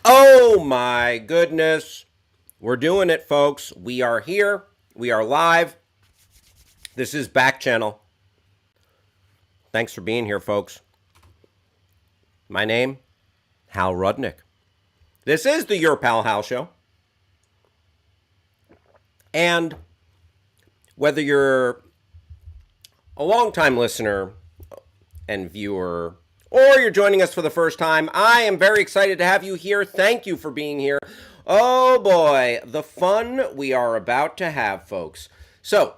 Oh my goodness. We're doing it, folks. We are here. We are live. This is Backchannel. Thanks for being here, folks. My name, Hal Rudnick. This is the Your Pal Hal Show. And whether you're a longtime listener and viewer, or you're joining us for the first time, I am very excited to have you here. Thank you for being here. Oh boy, the fun we are about to have, folks. So,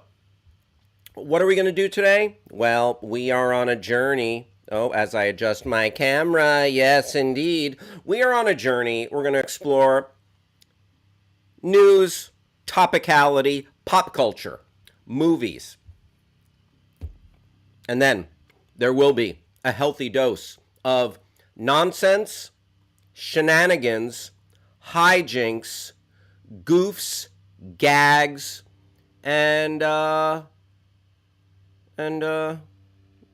what are we going to do today? Well, we are on a journey. Oh, as I adjust my camera, yes, indeed. We are on a journey. We're going to explore news, topicality, pop culture, movies. And then there will be a healthy dose of nonsense, shenanigans, hijinks, goofs, gags, and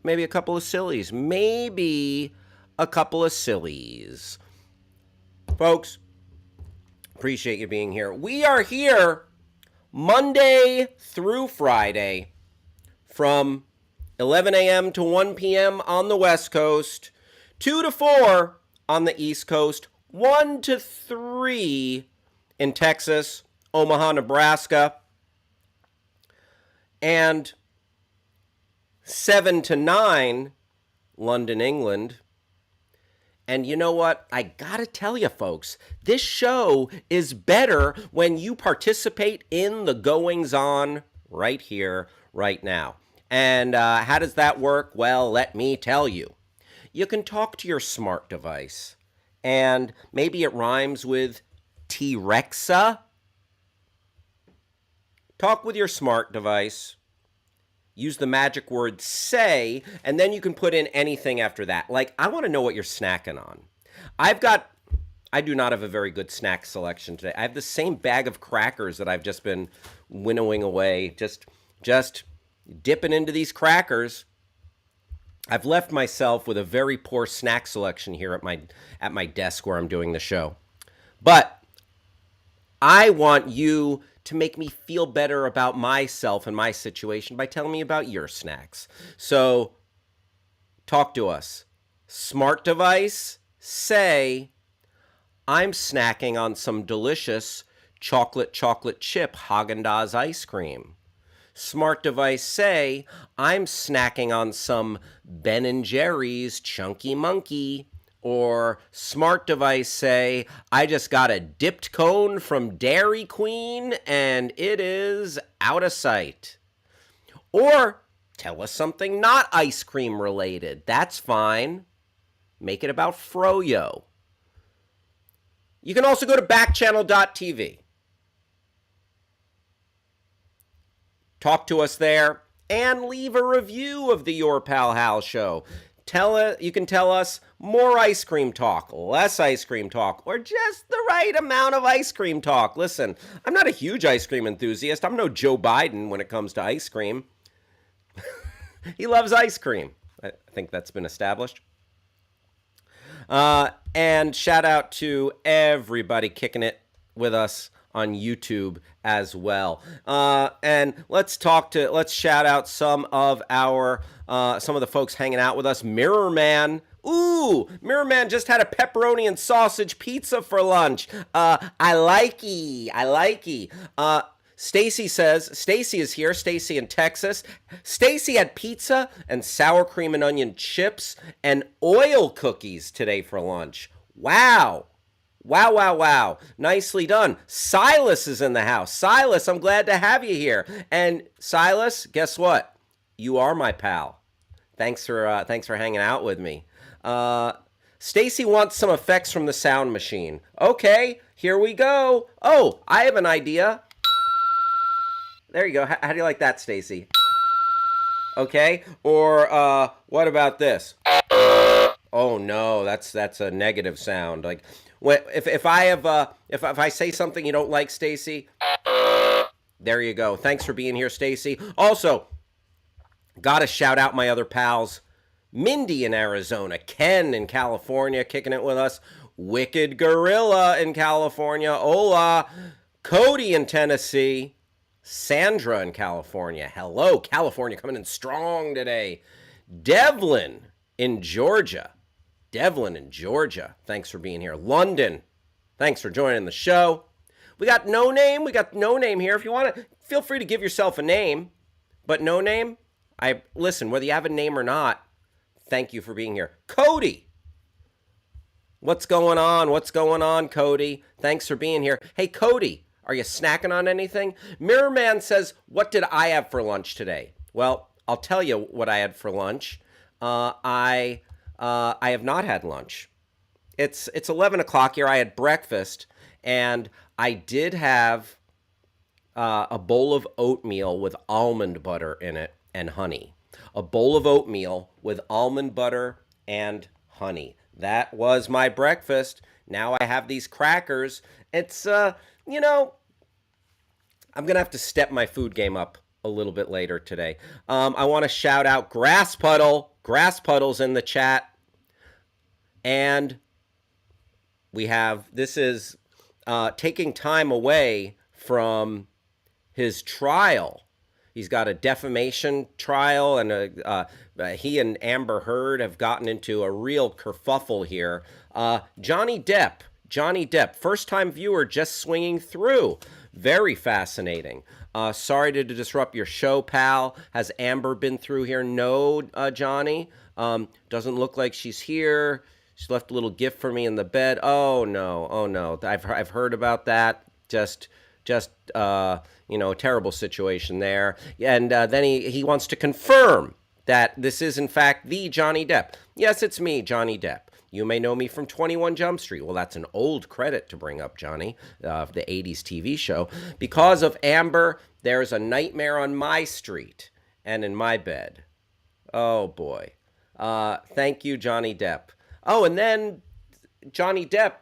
maybe a couple of sillies. Maybe a couple of sillies. Folks, appreciate you being here. We are here Monday through Friday from 11 a.m. to 1 p.m. on the West Coast, 2 to 4 on the East Coast, 1 to 3 in Texas, Omaha, Nebraska, and 7 to 9 London, England. And you know what? I gotta tell you, folks, this show is better when you participate in the goings-on right here, right now. And how does that work? Well, let me tell you. You can talk to your smart device, and maybe it rhymes with T-Rexa. Talk with your smart device. Use the magic word say, and then you can put in anything after that. Like, I want to know what you're snacking on. I do not have a very good snack selection today. I have the same bag of crackers that I've just been winnowing away, just dipping into these crackers. I've left myself with a very poor snack selection here at my desk where I'm doing the show. But I want you to make me feel better about myself and my situation by telling me about your snacks. So talk to us. Smart device, say, I'm snacking on some delicious chocolate chip Haagen-Dazs ice cream. Smart device, say, I'm snacking on some Ben & Jerry's Chunky Monkey. Or smart device, say, I just got a dipped cone from Dairy Queen and it is out of sight. Or tell us something not ice cream related. That's fine. Make it about Froyo. You can also go to backchannel.tv. Talk to us there and leave a review of the Your Pal Hal Show. You can tell us more ice cream talk, less ice cream talk, or just the right amount of ice cream talk. Listen, I'm not a huge ice cream enthusiast. I'm no Joe Biden when it comes to ice cream. He loves ice cream. I think that's been established. And shout out to everybody kicking it with us on YouTube as well. And let's shout out some of the folks hanging out with us. Mirror Man. Ooh, Mirror Man just had a pepperoni and sausage pizza for lunch. I likey. Stacy is here. Stacy in Texas. Stacy had pizza and sour cream and onion chips and oil cookies today for lunch. Wow. Nicely done. Silas is in the house. Silas, I'm glad to have you here. And Silas, guess what? You are my pal. Thanks for hanging out with me. Stacy wants some effects from the sound machine. Okay, here we go. Oh, I have an idea. There you go. How do you like that, Stacy? Okay. Or what about this? Oh no, that's a negative sound. Like if I say something you don't like, Stacy, there you go. Thanks for being here, Stacy. Also, gotta shout out my other pals. Mindy in Arizona, Ken in California kicking it with us. Wicked Gorilla in California. Hola. Cody in Tennessee. Sandra in California. Hello, California coming in strong today. Devlin in Georgia. Devlin in Georgia. Thanks for being here. London. Thanks for joining the show. We got No Name. We got No Name here. If you want to, feel free to give yourself a name. But No Name, listen, whether you have a name or not, thank you for being here. Cody. What's going on? What's going on, Cody? Thanks for being here. Hey, Cody, are you snacking on anything? Mirror Man says, what did I have for lunch today? Well, I'll tell you what I had for lunch. I have not had lunch. It's 11 o'clock here. I had breakfast, and I did have a bowl of oatmeal with almond butter in it and honey. A bowl of oatmeal with almond butter and honey. That was my breakfast. Now I have these crackers. It's, I'm going to have to step my food game up a little bit later today. I want to shout out Grass Puddle. Grass Puddle's in the chat. And this is taking time away from his trial. He's got a defamation trial, and he and Amber Heard have gotten into a real kerfuffle here. Johnny Depp, first-time viewer just swinging through. Very fascinating. Sorry to disrupt your show, pal. Has Amber been through here? No, Johnny. Doesn't look like she's here. She left a little gift for me in the bed. Oh no. I've heard about that. Just a terrible situation there. And then he wants to confirm that this is in fact the Johnny Depp. Yes, it's me, Johnny Depp. You may know me from 21 Jump Street. Well, that's an old credit to bring up, Johnny, the 80s TV show. Because of Amber, there's a nightmare on my street and in my bed. Oh, boy. Thank you, Johnny Depp. Oh, and then Johnny Depp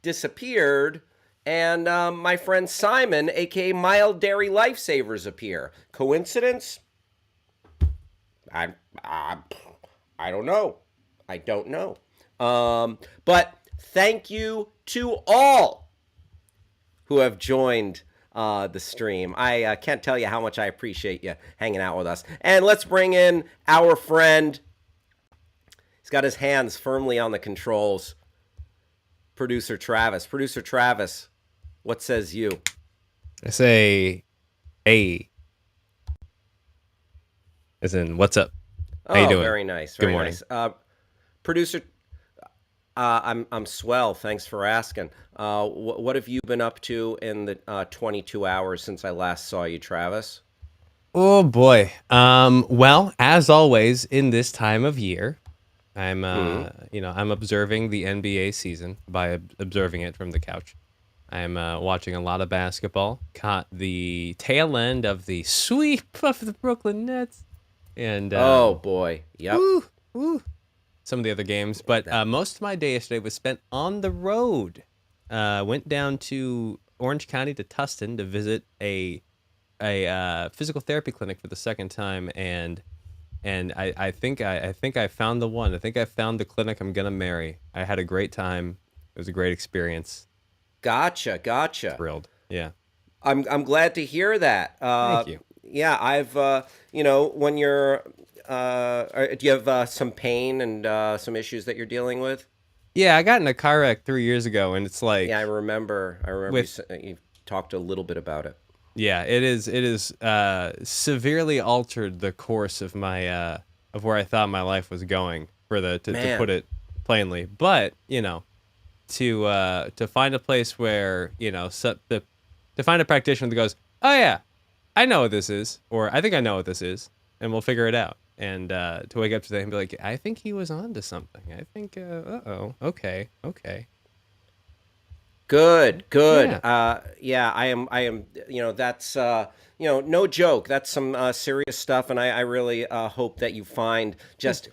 disappeared, and my friend Simon, a.k.a. Mild Dairy Lifesavers, appear. Coincidence? I don't know. I don't know. But thank you to all who have joined the stream. I can't tell you how much I appreciate you hanging out with us. And let's bring in our friend. He's got his hands firmly on the controls. Producer Travis. Producer Travis, what says you? I say, hey. As in, what's up? How you doing? Very nice. Good morning. Nice. Producer, I'm swell. Thanks for asking. What have you been up to in the 22 hours since I last saw you, Travis? Oh boy. Well, as always in this time of year, I'm I'm observing the NBA season by observing it from the couch. I'm watching a lot of basketball. Caught the tail end of the sweep of the Brooklyn Nets, and oh boy, yep. Some of the other games, but most of my day yesterday was spent on the road. Went down to Orange County to Tustin to visit a physical therapy clinic for the second time, and I think I found the one. I think I found the clinic I'm gonna marry. I had a great time. It was a great experience. Gotcha. Thrilled. Yeah. I'm glad to hear that. Thank you. Yeah, I've when you're do you have some pain and some issues that you're dealing with? Yeah, I got in a car wreck 3 years ago, and it's like, yeah, I remember you talked a little bit about it. Yeah, it is severely altered the course of my of where I thought my life was going, to put it plainly. But to find a place where to find a practitioner that goes, oh yeah, I know what this is, or I think I know what this is, and we'll figure it out. And to wake up today and be like, I think he was onto something. I think, okay. Good. Yeah, I am. That's no joke. That's some serious stuff, and I really hope that you find just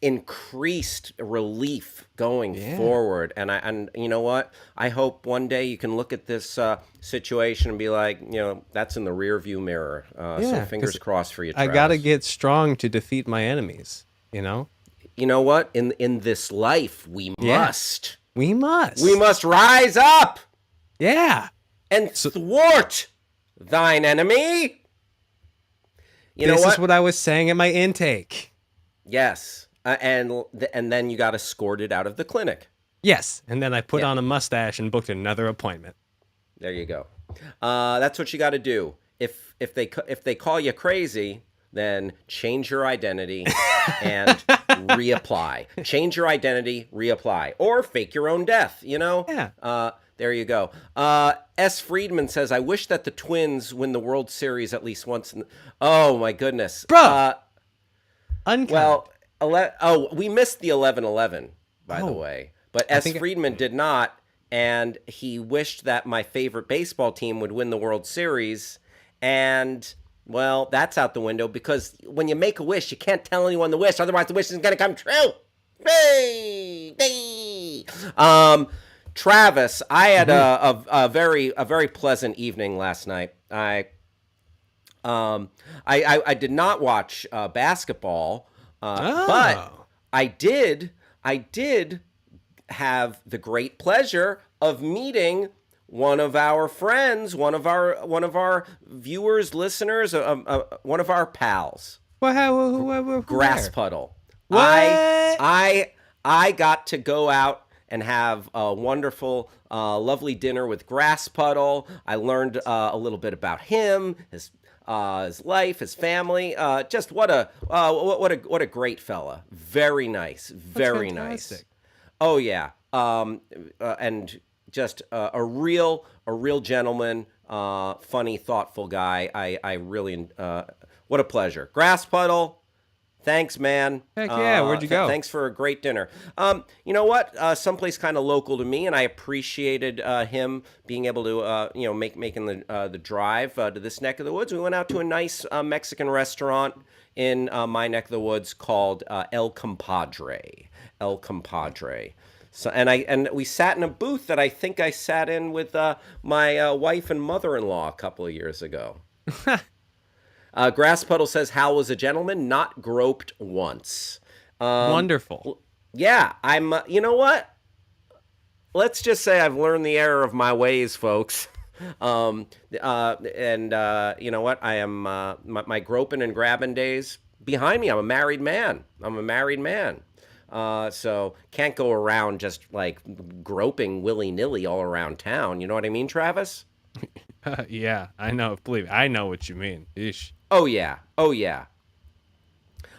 increased relief going forward. And you know what? I hope one day you can look at this situation and be like, that's in the rear view mirror. So fingers crossed for you, Travis. I gotta get strong to defeat my enemies. You know what? In this life, we must. We We must. must rise up Yeah. and So thwart thine enemy. You know this is what? what I was saying at my intake. Yes. And then you got escorted out of the clinic. Yes. And then I put Yeah. on a mustache and booked another appointment. There you go. That's what you got to do. If they call you crazy, then change your identity and reapply. Change your identity, reapply, or fake your own death. Yeah. There you go. S. Friedman says, "I wish that the Twins win the World Series at least once." Oh my goodness, Bro. Unkind. well, we missed the 11-11, by the Oh. way, but I S. think Friedman did not, and he wished that my favorite baseball team would win the World Series, and well, that's out the window because when you make a wish, you can't tell anyone the wish, otherwise the wish isn't going to come true. Hey, hey. Travis, I had a very pleasant evening last night. I did not watch basketball, but Oh. I did have the great pleasure of meeting one of our friends, one of our viewers, listeners, one of our pals, Well, Grass where? Puddle. What? I got to go out and have a wonderful, lovely dinner with Grass Puddle. I learned a little bit about him, his life, his family. Just what a great fella. Very nice, very nice. Fantastic. Oh yeah, and just a real gentleman, funny, thoughtful guy. I really what a pleasure. Grass Puddle. Thanks, man. Heck yeah, where'd you go? Thanks for a great dinner. You know what? Someplace kind of local to me, and I appreciated him being able to, making the drive to this neck of the woods. We went out to a nice Mexican restaurant in my neck of the woods called El Compadre. El Compadre. So, and we sat in a booth that I think I sat in with my wife and mother-in-law a couple of years ago. Grass Puddle says, Hal was a gentleman, not groped once. Wonderful. Yeah, I'm, you know what? Let's just say I've learned the error of my ways, folks. And you know what? I am, my groping and grabbing days behind me. I'm a married man. So can't go around just like groping willy-nilly all around town. You know what I mean, Travis? Yeah, I know. Believe me, I know what you mean. Ish. Oh, yeah.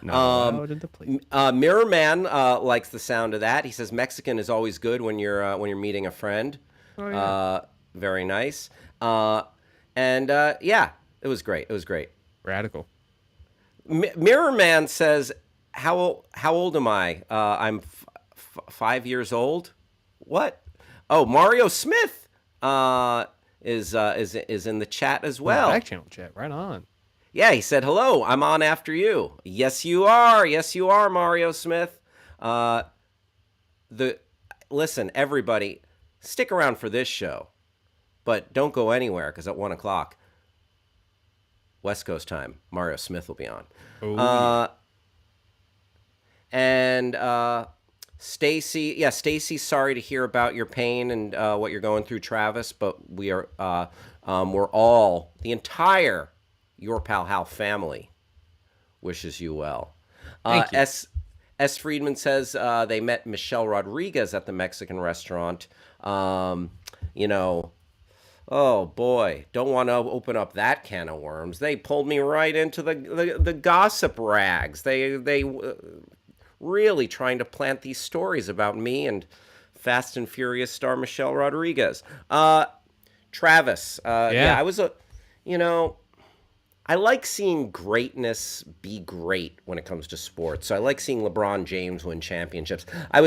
Not allowed in the place. Mirror Man likes the sound of that. He says Mexican is always good when you're meeting a friend. Oh, yeah. Very nice. Yeah, it was great. Radical. Mirror Man says, how old am I? I'm 5 years old. What? Oh, Mario Smith is in the chat as well. Backchannel chat, right on. Yeah, he said, hello, I'm on after you. Yes, you are, Mario Smith. Listen, everybody, stick around for this show, but don't go anywhere because at 1 o'clock, West Coast time, Mario Smith will be on. Oh, yeah. And Stacy, sorry to hear about your pain and what you're going through, Travis, but we're all, the entire Your Pal Hal family wishes you well. Thank you. S. Friedman says they met Michelle Rodriguez at the Mexican restaurant. Oh boy, don't want to open up that can of worms. They pulled me right into the gossip rags. They really trying to plant these stories about me and Fast and Furious star Michelle Rodriguez. Travis, Yeah. I was I like seeing greatness be great when it comes to sports. So I like seeing LeBron James win championships. I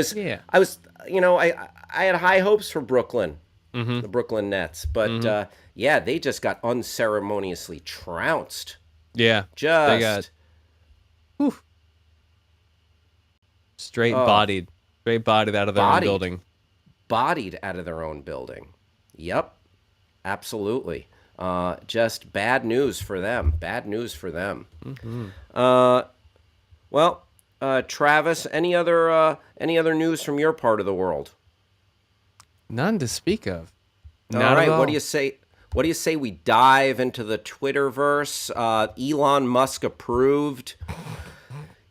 had high hopes for Brooklyn, the Brooklyn Nets, but they just got unceremoniously trounced. Yeah. Just They got straight bodied out of their own building. Bodied out of their own building. Yep, absolutely. Just bad news for them. Well, Travis, any other news from your part of the world? None to speak of. All Not at right, what do all. you say? What do you say we dive into the Twitterverse? Elon Musk approved.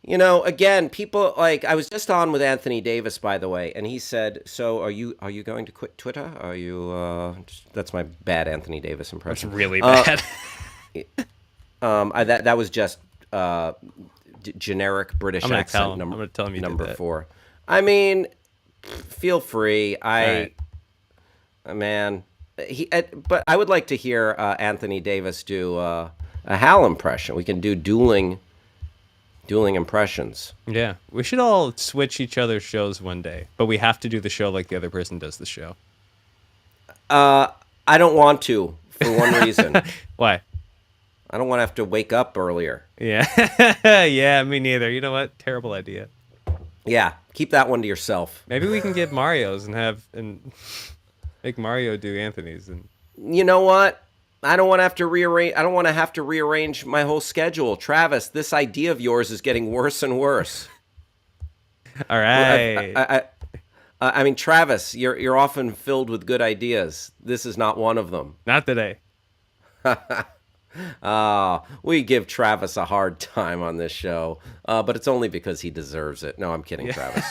Again, people like I was just on with Anthony Davis, by the way, and he said, "So are you going to quit Twitter? Are you?" That's my bad Anthony Davis It's impression. really bad. That was just generic British I'm gonna tell accent him. I'm gonna tell him you did number that. 4. I mean, feel free. All right. Man, but I would like to hear Anthony Davis do a Hal impression. We can do dueling impressions. Yeah, we should all switch each other's shows one day, but we have to do the show like the other person does the show. I don't want to for one reason. Why? I don't want to have to wake up earlier. Yeah, yeah, me neither. You know what? Terrible idea. Yeah, keep that one to yourself. Maybe we can get Mario's and make Mario do Anthony's. And You know what? I don't want to have to rearrange. I don't want to have to rearrange my whole schedule. Travis, this idea of yours is getting worse and worse. all right, I mean, Travis, you're often filled with good ideas. This is not one of them. not today. We give Travis a hard time on this show, but it's only because he deserves it. No, I'm kidding, Travis.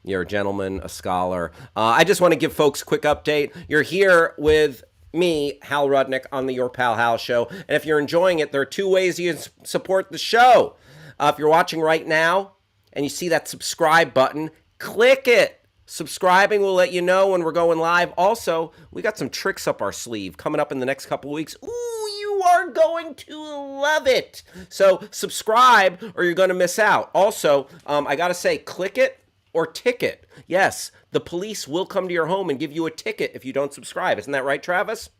You're a gentleman, a scholar. I just want to give folks a quick update. You're here with me, Hal Rudnick, on the Your Pal Hal Show. And if you're enjoying it, there are 2 ways you can support the show. If you're watching right now and you see that subscribe button, click it. Subscribing will let you know when we're going live. Also, we got some tricks up our sleeve coming up in the next couple of weeks. Ooh, you are going to love it. So subscribe or you're going to miss out. Also, I got to say, click it or ticket. Yes, the police will come to your home and give you a ticket if you don't subscribe. Isn't that right, Travis?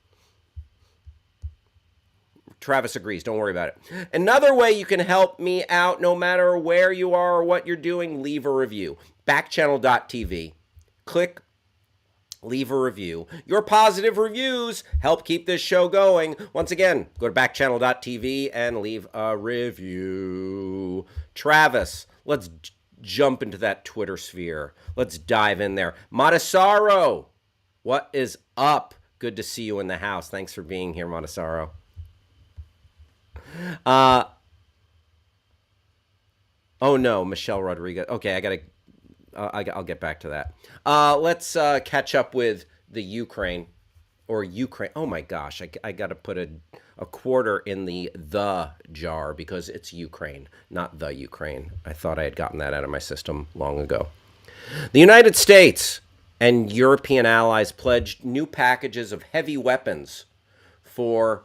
Travis agrees. Don't worry about it. Another way you can help me out, no matter where you are or what you're doing, leave a review. Backchannel.tv. Click, leave a review. Your positive reviews help keep this show going. Once again, go to backchannel.tv and leave a review. Travis, let's jump into that Twitter sphere. Let's dive in there. Montisaro, what is up? Good to see you in the house. Thanks for being here, Montisaro. Oh no, Michelle Rodriguez. Okay, I'll get back to that. Let's catch up with the Ukraine. Oh my gosh, I got to put a quarter in the jar because it's Ukraine, not the Ukraine. I thought I had gotten that out of my system long ago. The United States and European allies pledged new packages of heavy weapons for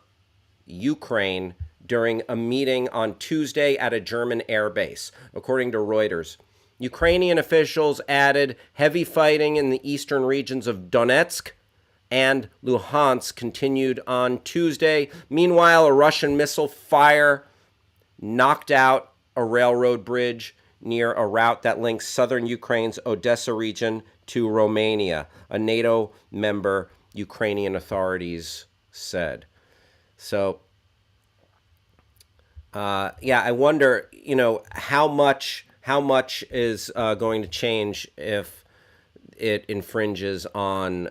Ukraine during a meeting on Tuesday at a German airbase, according to Reuters. Ukrainian officials added heavy fighting in the eastern regions of Donetsk and Luhansk continued on Tuesday. Meanwhile, a Russian missile fire knocked out a railroad bridge near a route that links southern Ukraine's Odessa region to Romania, a NATO member, Ukrainian authorities said. So, I wonder, how much is going to change if it infringes on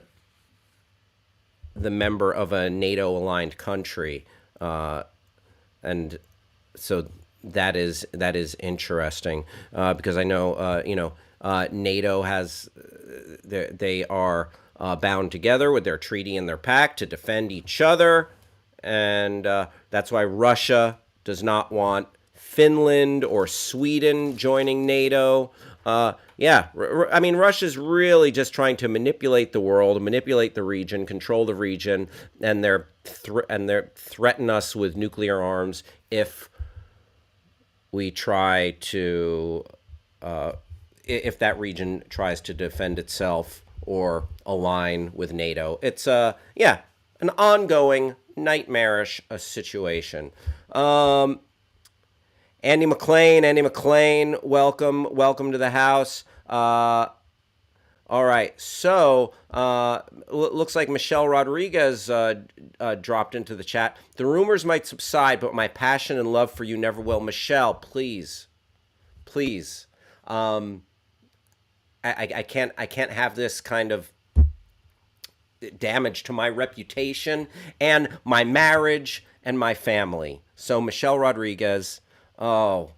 the member of a NATO-aligned country, and so that is interesting because I know NATO has they are bound together with their treaty and their pact to defend each other, and that's why Russia does not want Finland or Sweden joining NATO. I mean, Russia's really just trying to manipulate the world, manipulate the region, control the region, and they're threaten us with nuclear arms if we try to, if that region tries to defend itself or align with NATO. It's an ongoing nightmarish situation. Andy McLean, welcome to the house. All right, so looks like Michelle Rodriguez dropped into the chat. The rumors might subside, but my passion and love for you never will. Michelle, please, I can't have this kind of damage to my reputation and my marriage and my family. So Michelle Rodriguez, oh,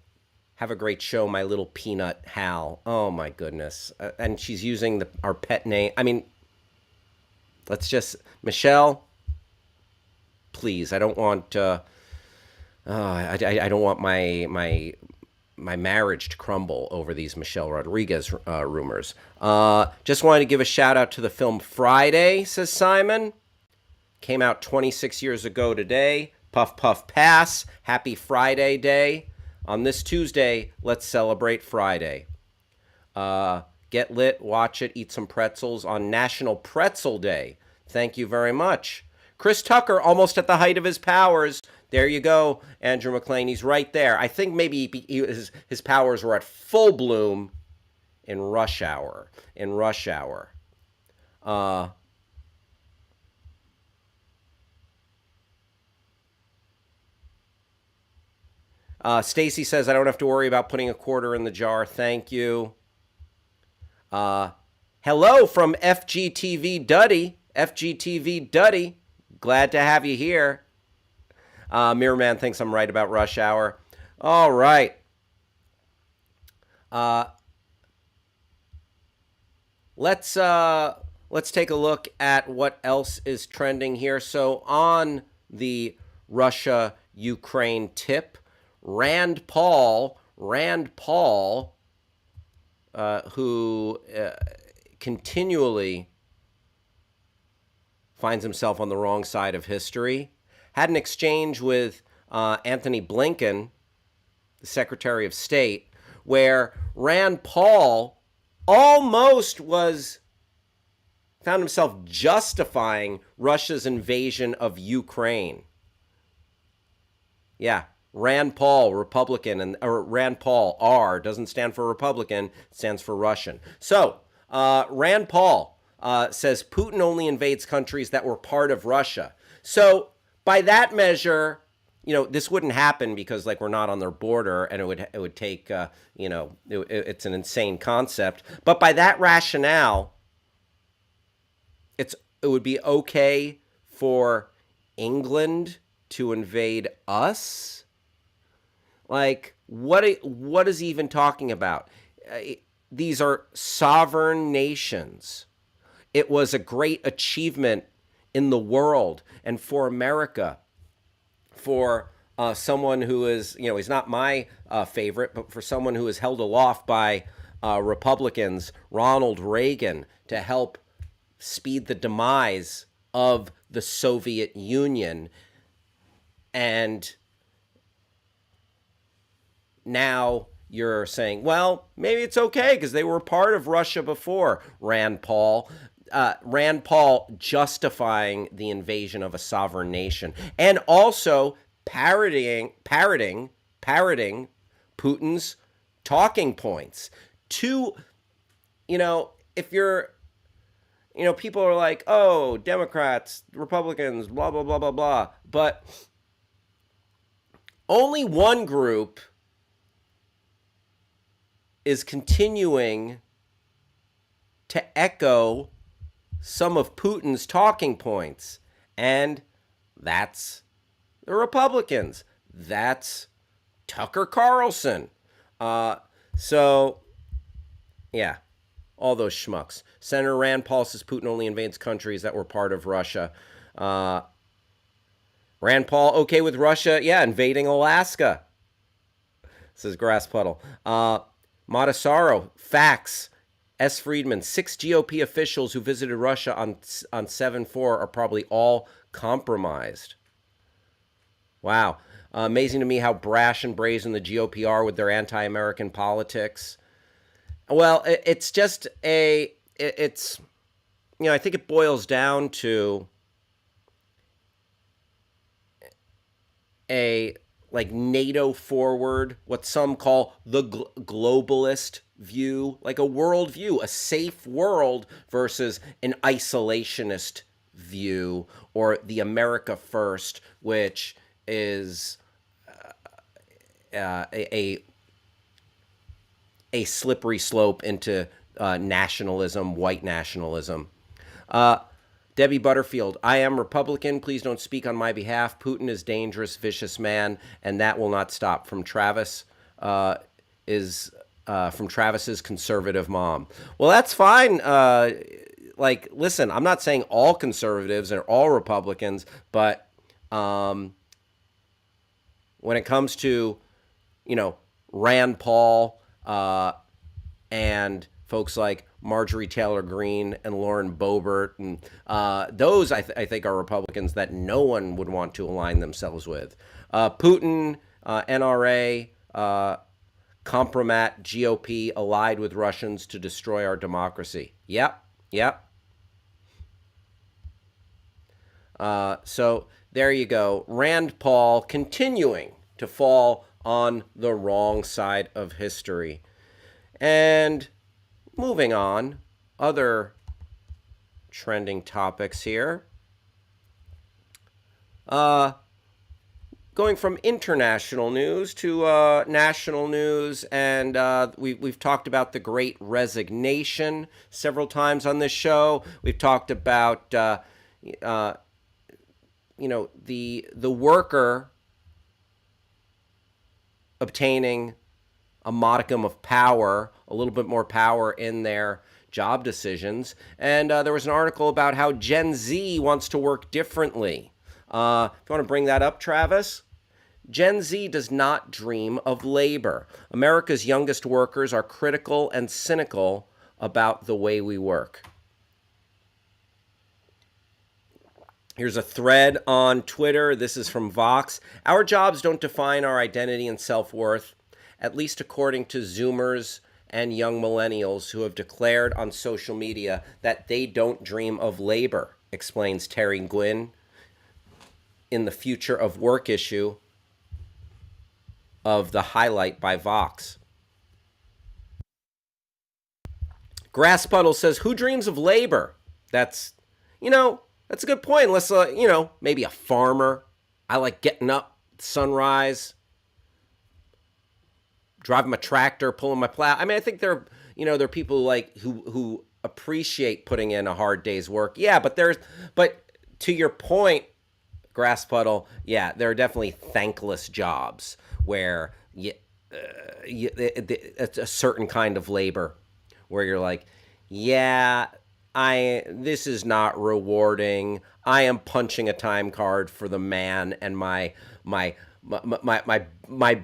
have a great show, my little peanut Hal. Oh my goodness, and she's using our pet name. I mean, let's just Michelle, please. I don't want. I don't want my marriage to crumble over these Michelle Rodriguez rumors. Just wanted to give a shout out to the film Friday, says Simon. Came out 26 years ago today. Puff, puff, pass. Happy Friday Day. On this Tuesday, let's celebrate Friday. Get lit, watch it, eat some pretzels on National Pretzel Day. Thank you very much. Chris Tucker, almost at the height of his powers. There you go, Andrew McLean. He's right there. I think maybe his powers were at full bloom in Rush Hour. In Rush Hour. Stacy says, I don't have to worry about putting a quarter in the jar. Thank you. Hello from FGTV Duddy. FGTV Duddy. Glad to have you here. Mirror Man thinks I'm right about Rush Hour. All right. Let's take a look at what else is trending here. So on the Russia-Ukraine tip, Rand Paul, who continually finds himself on the wrong side of history, had an exchange with Anthony Blinken, the Secretary of State, where Rand Paul almost found himself justifying Russia's invasion of Ukraine. Yeah, Rand Paul, Republican, or Rand Paul, R, doesn't stand for Republican, it stands for Russian. So, Rand Paul says Putin only invades countries that were part of Russia. So, by that measure, this wouldn't happen because we're not on their border, and it would take it's an insane concept. But by that rationale, it would be okay for England to invade us. What is he even talking about? These are sovereign nations. It was a great achievement in the world and for America, for someone who is, he's not my favorite, but for someone who is held aloft by Republicans, Ronald Reagan, to help speed the demise of the Soviet Union. And now you're saying, well, maybe it's okay because they were part of Russia before. Rand Paul justifying the invasion of a sovereign nation, and also parroting Putin's talking points. If you're, people are like, oh, Democrats, Republicans, blah, blah, blah, blah, blah. But only one group is continuing to echo some of Putin's talking points, and that's the Republicans. That's Tucker Carlson. So, yeah, all those schmucks. Senator Rand Paul says Putin only invades countries that were part of Russia. Rand Paul, okay with Russia, invading Alaska, says Grass Puddle. Matasaro, facts. S. Friedman, 6 GOP officials who visited Russia on 7/4 are probably all compromised. Wow. Amazing to me how brash and brazen the GOP are with their anti-American politics. Well, it's just I think it boils down to a NATO forward, what some call the globalist view, like a world view, a safe world versus an isolationist view, or the America First, which is a slippery slope into nationalism, white nationalism. Uh, Debbie Butterfield, I am Republican. Please don't speak on my behalf. Putin is dangerous, vicious man, and that will not stop. From Travis is from Travis's conservative mom. Well, that's fine. Like, listen, I'm not saying all conservatives and all Republicans, but when it comes to, Rand Paul and folks like Marjorie Taylor Greene and Lauren Boebert, and those I think are Republicans that no one would want to align themselves with. Putin, NRA, compromat, GOP allied with Russians to destroy our democracy. Yep. So there you go. Rand Paul continuing to fall on the wrong side of history. And moving on, other trending topics here. Going from international news to national news, and we've talked about the Great Resignation several times on this show. We've talked about the worker obtaining a modicum of power, a little bit more power in their job decisions. And there was an article about how Gen Z wants to work differently. If you want to bring that up, Travis. Gen Z does not dream of labor. America's youngest workers are critical and cynical about the way we work. Here's a thread on Twitter. This is from Vox. Our jobs don't define our identity and self-worth, at least according to Zoomers and young millennials who have declared on social media that they don't dream of labor, explains Terry Gwynn in the Future of Work issue of The Highlight by Vox. Grass Puddle says, who dreams of labor? That's a good point. Unless, maybe a farmer. I like getting up, sunrise, driving my tractor, pulling my plow. I mean, I think there are people who appreciate putting in a hard day's work. Yeah, but to your point, Grass Puddle, yeah, there are definitely thankless jobs where it's a certain kind of labor where you're like, yeah, this is not rewarding. I am punching a time card for the man, and my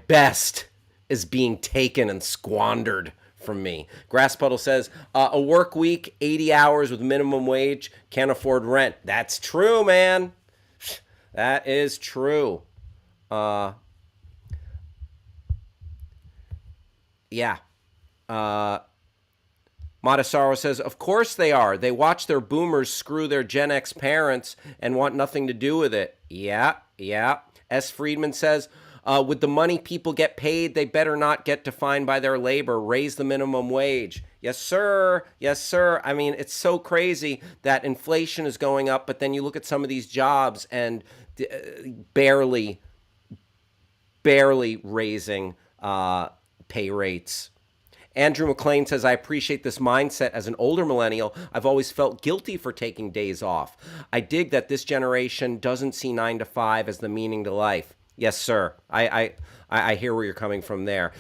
best is being taken and squandered from me. Grass Puddle says, a work week, 80 hours with minimum wage, can't afford rent. That's true, man. That is true. Yeah. Matasaro says, of course they are. They watch their boomers screw their Gen X parents and want nothing to do with it. Yeah. S. Friedman says, with the money people get paid, they better not get defined by their labor. Raise the minimum wage. Yes, sir. I mean, it's so crazy that inflation is going up, but then you look at some of these jobs and barely raising pay rates. Andrew McLean says, I appreciate this mindset. As an older millennial, I've always felt guilty for taking days off. I dig that this generation doesn't see 9 to 5 as the meaning to life. Yes, sir. I hear where you're coming from there.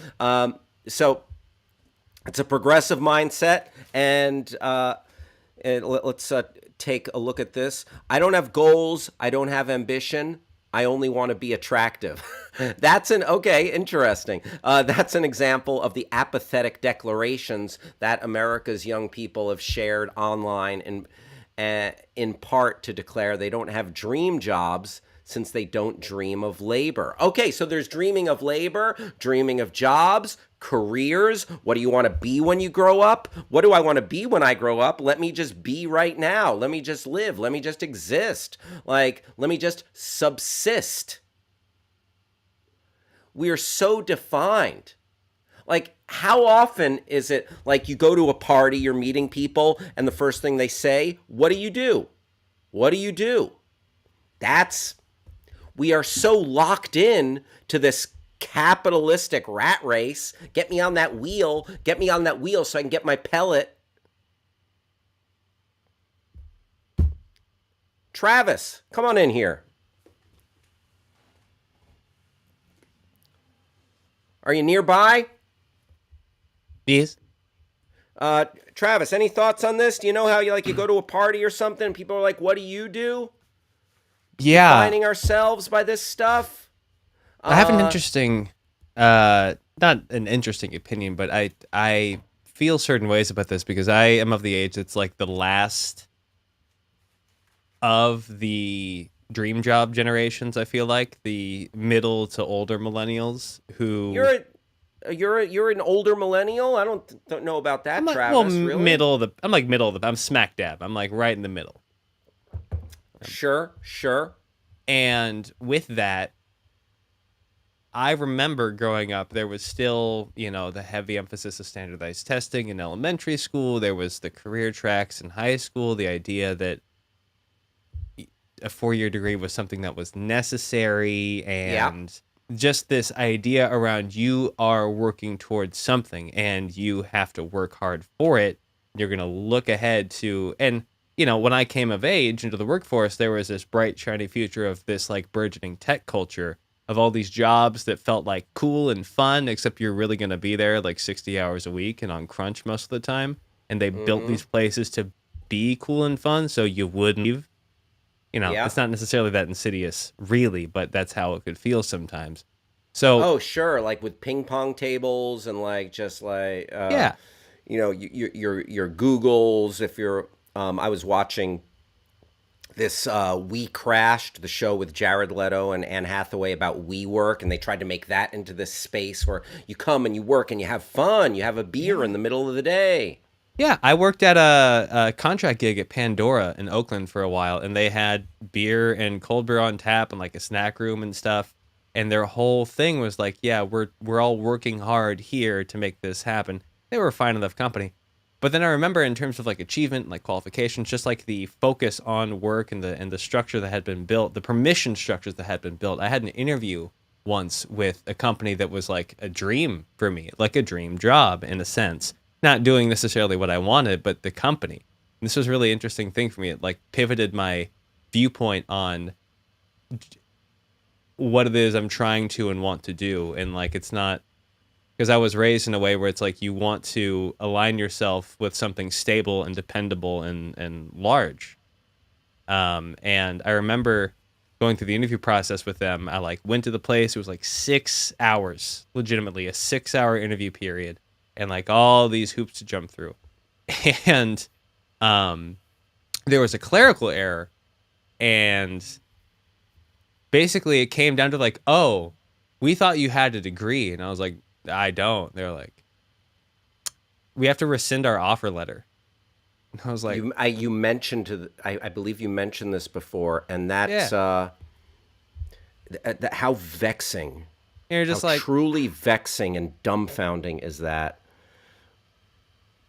So it's a progressive mindset, and let's take a look at this. I don't have goals. I don't have ambition. I only want to be attractive. That's interesting. That's an example of the apathetic declarations that America's young people have shared online, in part to declare they don't have dream jobs since they don't dream of labor. Okay, so there's dreaming of labor, dreaming of jobs, careers. What do you want to be when you grow up? What do I want to be when I grow up? Let me just be right now. Let me just live. Let me just exist. Let me just subsist. We are so defined. How often is it you go to a party, you're meeting people, and the first thing they say, what do you do? What do you do? We are so locked in to this capitalistic rat race. Get me on that wheel so I can get my pellet. Travis, come on in here. Are you nearby? Yes. Travis, any thoughts on this? Do you know how you go to a party or something and people are like, "What do you do?" Yeah, Defining ourselves by this stuff. I have an Uh, interesting, not an interesting opinion, but I feel certain ways about this because I am of the age that's like the last of the dream job generations. I feel like the middle to older millennials who you're an older millennial. I don't know about I'm that, like, well, Travis. Really? middle of the. I'm like middle of the. I'm smack dab. I'm like right in the middle. Sure, sure. And with that, I remember growing up, there was still, the heavy emphasis of standardized testing in elementary school. There was the career tracks in high school, the idea that a 4-year degree was something that was necessary, Yeah. and just this idea around you are working towards something and you have to work hard for it. You're going to look ahead to, and when I came of age into the workforce, there was this bright, shiny future of this like burgeoning tech culture of all these jobs that felt like cool and fun, except you're really going to be there like 60 hours a week and on crunch most of the time. And they built Mm-hmm. these places to be cool and fun so you wouldn't leave. Yeah. It's not necessarily that insidious, really, but that's how it could feel sometimes. So, Oh, sure. Like with ping pong tables and like just like yeah, your Googles. If you're, I was watching this We Crashed, the show with Jared Leto and Anne Hathaway about WeWork, and they tried to make that into this space where you come and you work and you have fun. You have a beer in yeah, the middle of the day. yeah. I worked at a contract gig at Pandora in Oakland for a while, and they had beer and cold beer on tap and like a snack room and stuff. And their whole thing was like, yeah, we're all working hard here to make this happen. They were a fine enough company. But then I remember in terms of like achievement and like qualifications, just like the focus on work and the structure that had been built, the permission structures that had been built. I had an interview once with a company that was like a dream for me, like a dream job in a sense. Not doing necessarily what I wanted, but the company. And this was a really interesting thing for me. It like pivoted my viewpoint on what it is I'm trying to and want to do. And like it's not because I was raised in a way where it's like you want to align yourself with something stable and dependable and large. And I remember going through the interview process with them. I like went to the place. It was like 6 hours, legitimately a 6 hour interview period, and like all these hoops to jump through. And um, there was a clerical error, and basically it came down to like, oh, we thought you had a degree, and I was like, I don't. They're like, we have to rescind our offer letter. And I was like, You mentioned I believe you mentioned this before, and yeah. that's how vexing, And you're how just like, truly vexing and dumbfounding is that?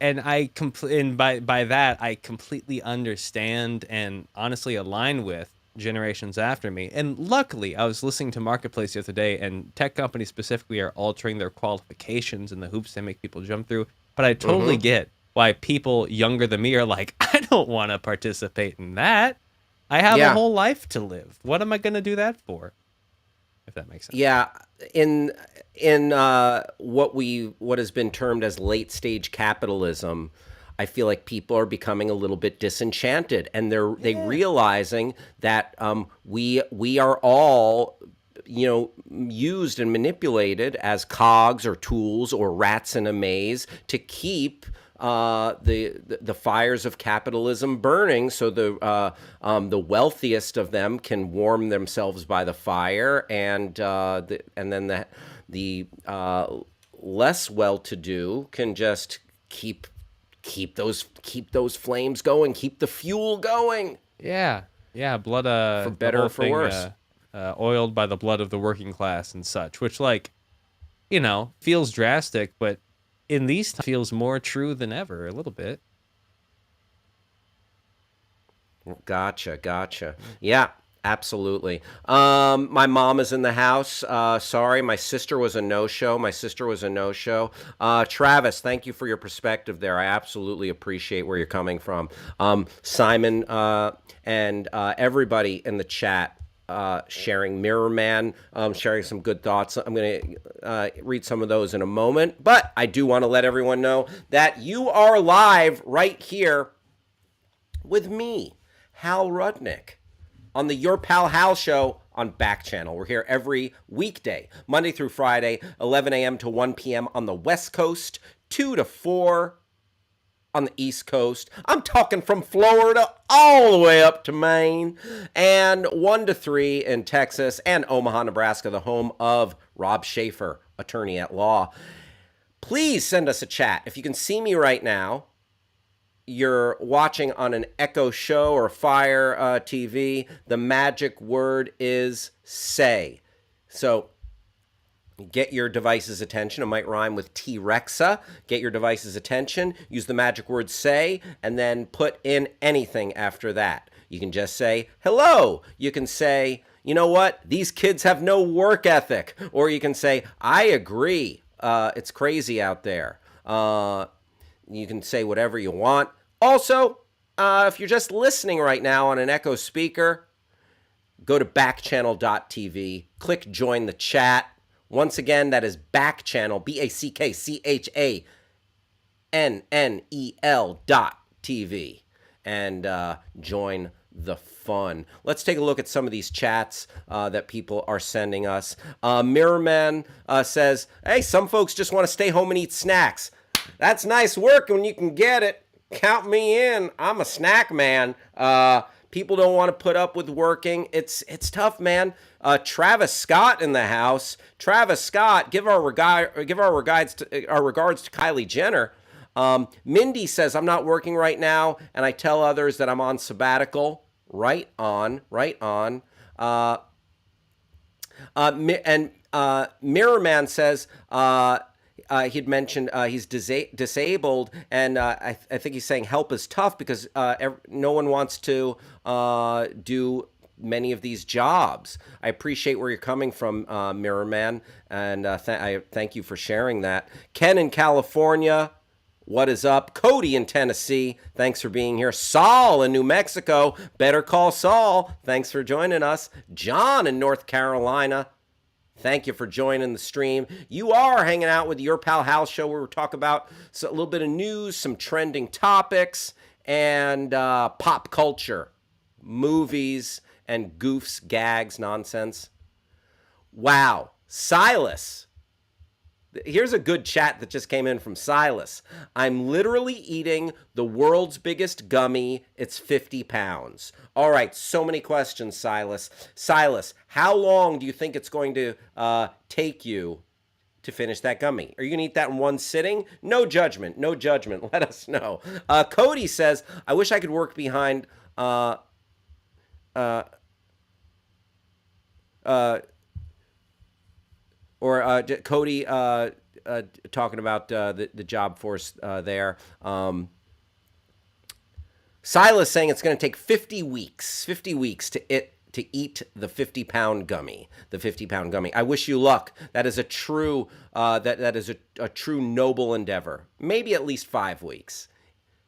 and and by that I completely understand and honestly align with generations after me. And luckily, I was listening to Marketplace the other day, and tech companies specifically are altering their qualifications and the hoops they make people jump through. But I totally Mm-hmm. get why people younger than me are like, I don't want to participate in that. I have a Yeah, whole life to live. What am I going to do that for? If that makes sense. yeah. In what has been termed as late stage capitalism, I feel like people are becoming a little bit disenchanted, and they Yeah. realizing that we are all used and manipulated as cogs or tools or rats in a maze to keep the fires of capitalism burning, so the wealthiest of them can warm themselves by the fire, and then the less well-to-do can just keep those flames going, keep the fuel going, Yeah. Yeah. Blood, for the better whole or for thing, worse. oiled by the blood of the working class and such, which, like, feels drastic, but in these times feels more true than ever, a little bit. Gotcha, gotcha. Yeah, Absolutely. My mom is in the house. Sorry, my sister was a no-show. Travis, thank you for your perspective there. I absolutely appreciate where you're coming from. Simon and everybody in the chat sharing. Mirror Man sharing some good thoughts. I'm going to read some of those in a moment, but I do want to let everyone know that you are live right here with me, Hal Rudnick, on the Your Pal Hal show on Backchannel. We're here every weekday, Monday through Friday, 11 a.m. to 1 p.m. on the West Coast, 2 to 4 on the East Coast. I'm talking from Florida all the way up to Maine, and 1 to 3 in Texas and Omaha, Nebraska, the home of Rob Schaefer, attorney at law. Please send us a chat. If you can see me right now, you're watching on an Echo Show or Fire TV, the magic word is say. So get your device's attention. It might rhyme with T-Rexa. Get your device's attention, use the magic word say, and then put in anything after that. You can just say, hello. You can say, you know what? These kids have no work ethic. Or you can say, I agree. It's crazy out there. You can say whatever you want. Also, if you're just listening right now on an Echo speaker, go to backchannel.tv, click join the chat. Once again, that is Backchannel, BACKCHANNEL.tv, and join the fun. Let's take a look at some of these chats that people are sending us. Mirrorman says, hey, some folks just want to stay home and eat snacks. That's nice work when you can get it. Count me in. I'm a snack man. People don't want to put up with working. It's tough, man. Travis Scott in the house. Travis Scott, give our regards to Kylie Jenner. Mindy says, I'm not working right now, and I tell others that I'm on sabbatical. Right on. Mirror Man says, he'd mentioned he's disabled, and I think he's saying help is tough because no one wants to do many of these jobs. I appreciate where you're coming from, Mirror Man, and I thank you for sharing that. Ken in California, what is up? Cody in Tennessee, thanks for being here. Saul in New Mexico, Better Call Saul, thanks for joining us. John in North Carolina, thank you for joining the stream. You are hanging out with Your Pal Hal show, where we talk about a little bit of news, some trending topics, and pop culture, movies, and goofs, gags, nonsense. Wow. Silas. Here's a good chat that just came in from Silas. I'm literally eating the world's biggest gummy. It's 50 pounds. All right, so many questions, Silas. Silas, how long do you think it's going to take you to finish that gummy? Are you going to eat that in one sitting? No judgment. Let us know. Cody says, I wish I could work behind... Cody talking about the job force there. Silas saying it's going to take 50 weeks to eat the 50-pound gummy. I wish you luck. That is a true that is a true noble endeavor. Maybe at least 5 weeks.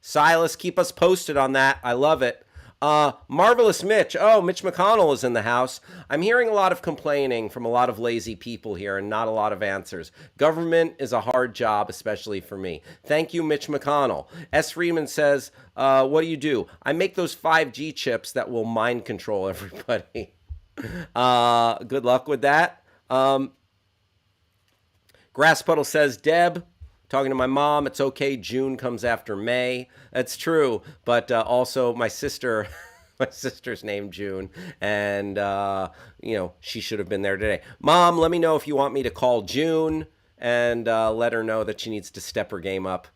Silas, keep us posted on that. I love it. Marvelous Mitch. Oh, Mitch McConnell is in the house. I'm hearing a lot of complaining from a lot of lazy people here and not a lot of answers. Government is a hard job, especially for me. Thank you, Mitch McConnell. S. Freeman says, what do? I make those 5G chips that will mind control everybody. Good luck with that. Grass Puddle says, Deb, talking to my mom, it's okay, June comes after May. That's true, but also my sister's named June, and she should have been there today. Mom, let me know if you want me to call June and let her know that she needs to step her game up.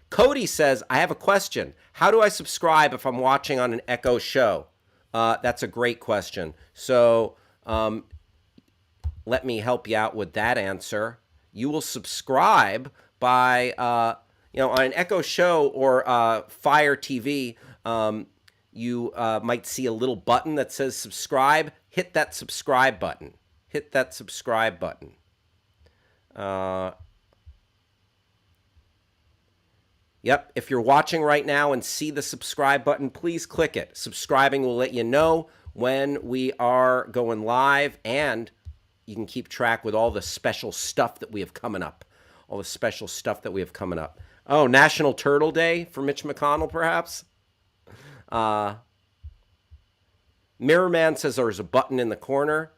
Cody says, I have a question. How do I subscribe if I'm watching on an Echo show? That's a great question. So let me help you out with that answer. You will subscribe by, on an Echo show or Fire TV, you might see a little button that says subscribe. Hit that subscribe button. Hit that subscribe button. Yep, if you're watching right now and see the subscribe button, please click it. Subscribing will let you know when we are going live, and you can keep track with all the special stuff that we have coming up. All the special stuff that we have coming up. Oh, National Turtle Day for Mitch McConnell, perhaps? Mirror Man says there's a button in the corner.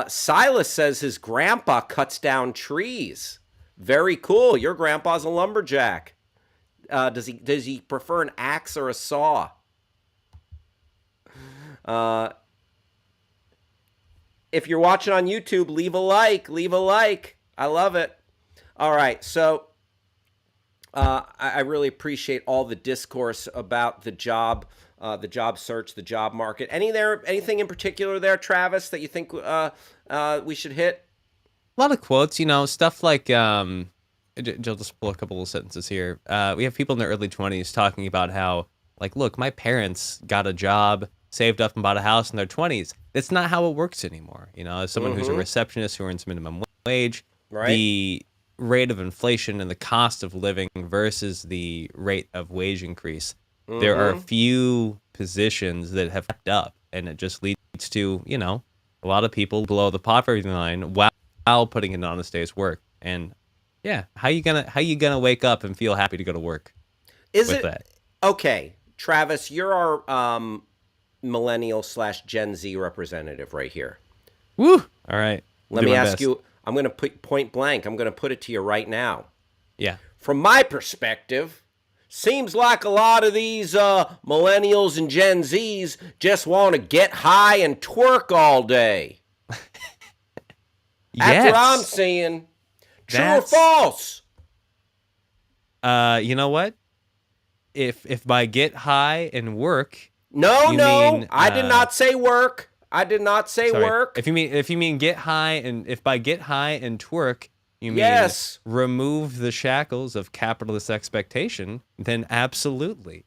Silas says his grandpa cuts down trees. Very cool. Your grandpa's a lumberjack. Does he prefer an axe or a saw? If you're watching on YouTube, leave a like. Leave a like. I love it. All right. So I really appreciate all the discourse about the job search, the job market. Anything in particular there, Travis, that you think we should hit? A lot of quotes, stuff like, Jill, just pull a couple of sentences here. We have people in their early 20s talking about how, like, look, my parents got a job, saved up and bought a house in their 20s. That's not how it works anymore. As someone who's a receptionist who earns minimum wage, right, the rate of inflation and the cost of living versus the rate of wage increase, there are a few positions that have kept up, and it just leads to, a lot of people below the poverty line while putting in an honest day's work. And yeah, how you gonna wake up and feel happy to go to work? Okay, Travis, you're our millennial/Gen Z representative right here. Woo! All right. Let me ask you, I'm going to put point blank, I'm going to put it to you right now. Yeah. From my perspective, seems like a lot of these millennials and Gen Zs just want to get high and twerk all day. That's what I'm saying. True or false? You know what? If by get high and work, I did not say work. I did not say work. If you mean get high, and if by get high and twerk you mean remove the shackles of capitalist expectation, then absolutely.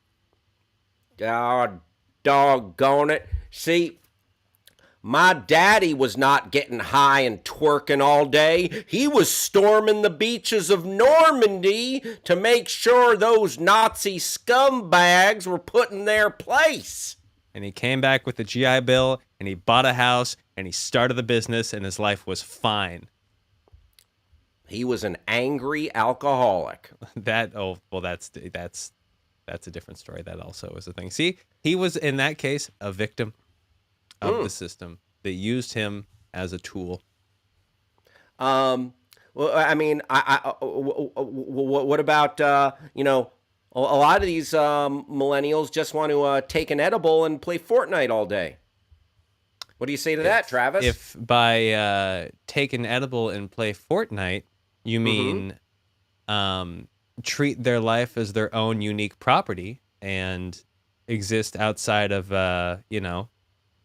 God, doggone it. See, my daddy was not getting high and twerking all day. He was storming the beaches of Normandy to make sure those Nazi scumbags were put in their place. And he came back with the GI Bill, and he bought a house, and he started the business, and his life was fine. He was an angry alcoholic. That's a different story. That also is a thing. See, he was, in that case, a victim of the system that used him as a tool. Well, I mean, what about, a lot of these millennials just want to take an edible and play Fortnite all day. What do you say to that, Travis? If by take an edible and play Fortnite, you mean treat their life as their own unique property and exist outside of,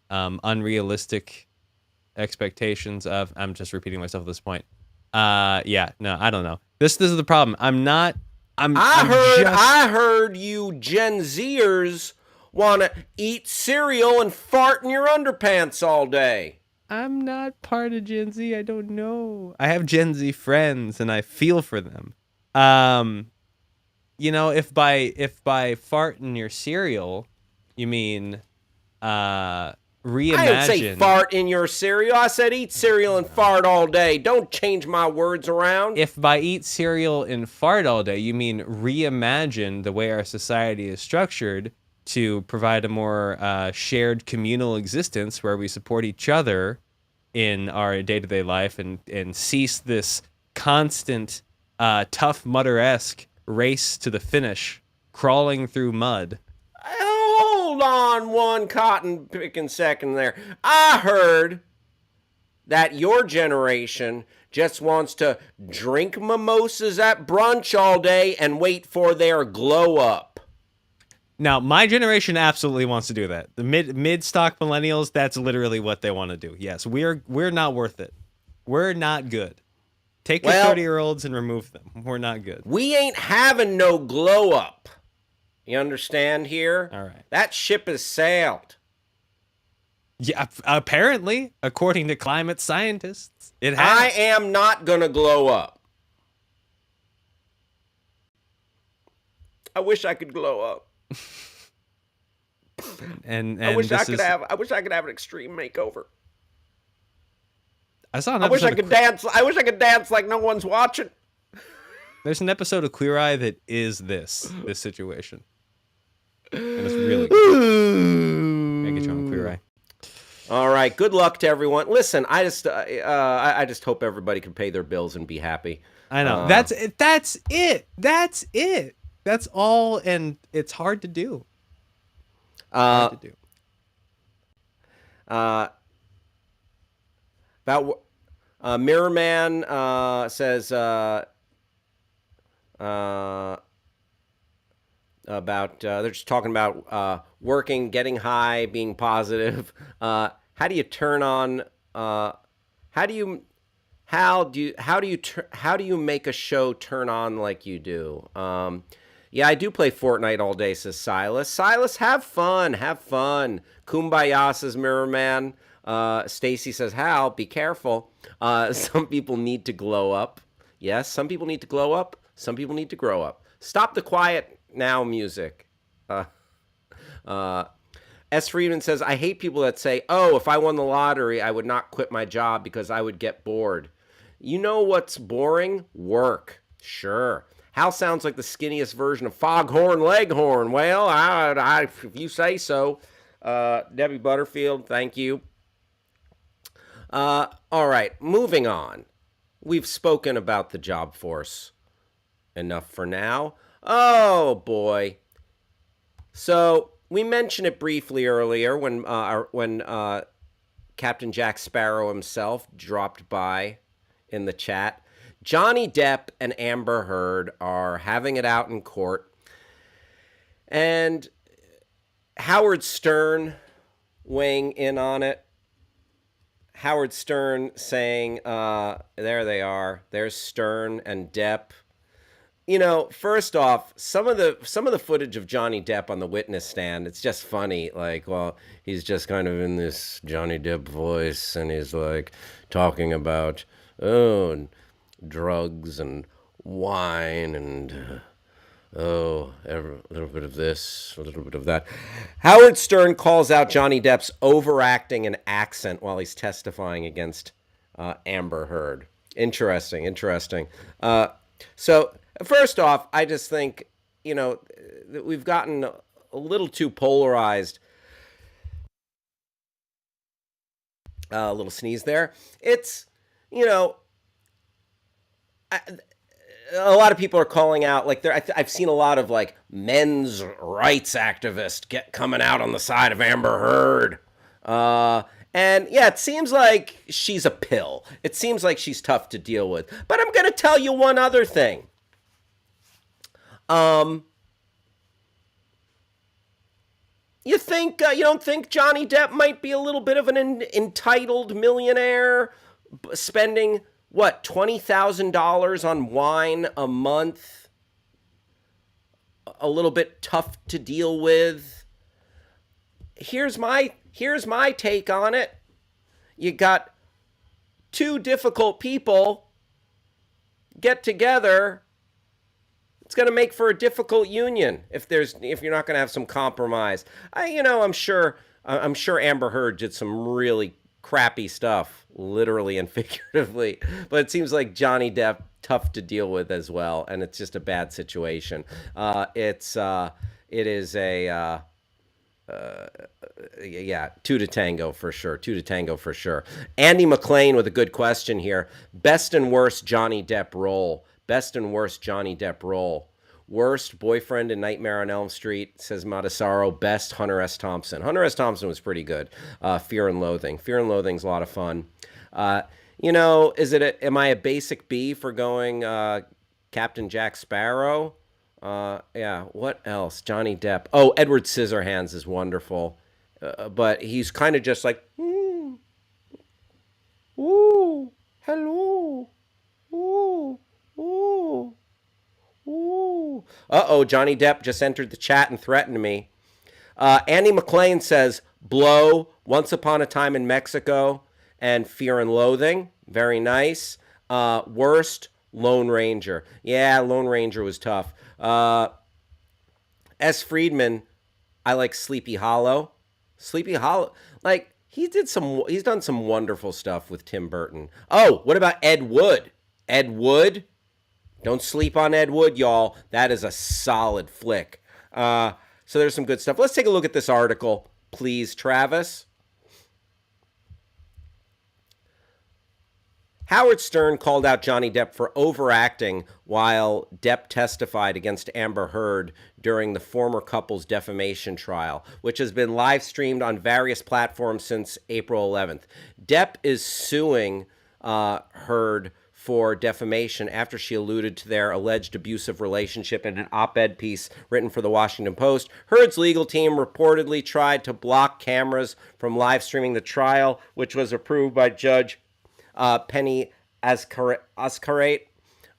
unrealistic expectations of, I'm just repeating myself at this point. I don't know. This is the problem. I heard you Gen Zers want to eat cereal and fart in your underpants all day. I'm not part of Gen Z. I don't know. I have Gen Z friends, and I feel for them. If by fart in your cereal, you mean reimagine. I didn't say fart in your cereal. I said eat cereal and fart all day. Don't change my words around. If by eat cereal and fart all day, you mean reimagine the way our society is structured to provide a more shared communal existence where we support each other in our day-to-day life and cease this constant Tough Mudder-esque race to the finish, crawling through mud. Hold on one cotton picking second there. I heard that your generation just wants to drink mimosas at brunch all day and wait for their glow up. Now, my generation absolutely wants to do that. The mid-stock millennials, that's literally what they want to do. Yes, we're not worth it. We're not good. Take your 30-year-olds and remove them. We're not good. We ain't having no glow up. You understand here? All right. That ship has sailed. Yeah, apparently, according to climate scientists, it I has. am not gonna glow up. I wish I could glow up. And this is. I wish I could have an extreme makeover. I saw an I wish I episode could of. dance. I wish I could dance like no one's watching. There's an episode of Queer Eye that is this situation, and it's really good. Megatron Queer Eye. All right. Good luck to everyone. Listen, I just hope everybody can pay their bills and be happy. I know. That's it. That's it. That's it. That's all, and it's hard to do. Hard to do. About Mirror Man says about they're just talking about working, getting high, being positive. How do you turn on? How do you make a show turn on like you do? Yeah, I do play Fortnite all day, says Silas. Silas, have fun, have fun. Kumbaya, says Mirror Man. Stacy says, Hal, be careful. Some people need to glow up. Yes, some people need to glow up. Some people need to grow up. Stop the quiet now music. S. Friedman says, I hate people that say, oh, if I won the lottery, I would not quit my job because I would get bored. You know what's boring? Work. Sure. Hal sounds like the skinniest version of Foghorn Leghorn. Well, if you say so. Debbie Butterfield, thank you. All right, moving on. We've spoken about the job force enough for now. Oh, boy. So we mentioned it briefly earlier when Captain Jack Sparrow himself dropped by in the chat. Johnny Depp and Amber Heard are having it out in court. And Howard Stern weighing in on it. Howard Stern saying, there they are. There's Stern and Depp. You know, first off, some of the footage of Johnny Depp on the witness stand, it's just funny. Like, well, he's just kind of in this Johnny Depp voice, and he's like talking about drugs and wine and a little bit of this, a little bit of that. Howard Stern calls out Johnny Depp's overacting and accent while he's testifying against Amber Heard. Interesting. So first off, I just think, you know, that we've gotten a little too polarized. A little sneeze there. It's, you know, a lot of people are calling out, like, I've seen a lot of like men's rights activists coming out on the side of Amber Heard. And yeah, it seems like she's a pill. It seems like she's tough to deal with. But I'm going to tell you one other thing. You don't think Johnny Depp might be a little bit of an entitled millionaire spending, what, $20,000 on wine a month? A little bit tough to deal with. Here's my take on it. You got two difficult people get together. It's going to make for a difficult union if you're not going to have some compromise. I'm sure Amber Heard did some really crappy stuff, literally and figuratively, but it seems like Johnny Depp tough to deal with as well, and it's just a bad situation. It is a two to tango for sure. Andy McLean with a good question here. Best and worst Johnny Depp role. Worst, Boyfriend in Nightmare on Elm Street, says Matasaro. Best, Hunter S. Thompson. Hunter S. Thompson was pretty good. Fear and Loathing. Fear and Loathing's a lot of fun. Am I a basic B for going Captain Jack Sparrow? What else? Johnny Depp. Oh, Edward Scissorhands is wonderful. But he's kind of just like, ooh, hello, ooh. Uh-oh, Johnny Depp just entered the chat and threatened me. Andy McLean says, Blow, Once Upon a Time in Mexico, and Fear and Loathing. Very nice. Worst, Lone Ranger. Yeah, Lone Ranger was tough. S. Friedman, I like Sleepy Hollow. Sleepy Hollow, like he's done some wonderful stuff with Tim Burton. Oh, what about Ed Wood? Ed Wood, don't sleep on Ed Wood, y'all. That is a solid flick. So there's some good stuff. Let's take a look at this article, please, Travis. Howard Stern called out Johnny Depp for overacting while Depp testified against Amber Heard during the former couple's defamation trial, which has been live streamed on various platforms since April 11th. Depp is suing Heard for defamation after she alluded to their alleged abusive relationship in an op-ed piece written for the Washington Post. Heard's legal team reportedly tried to block cameras from live streaming the trial, which was approved by Judge Penny Ascarate.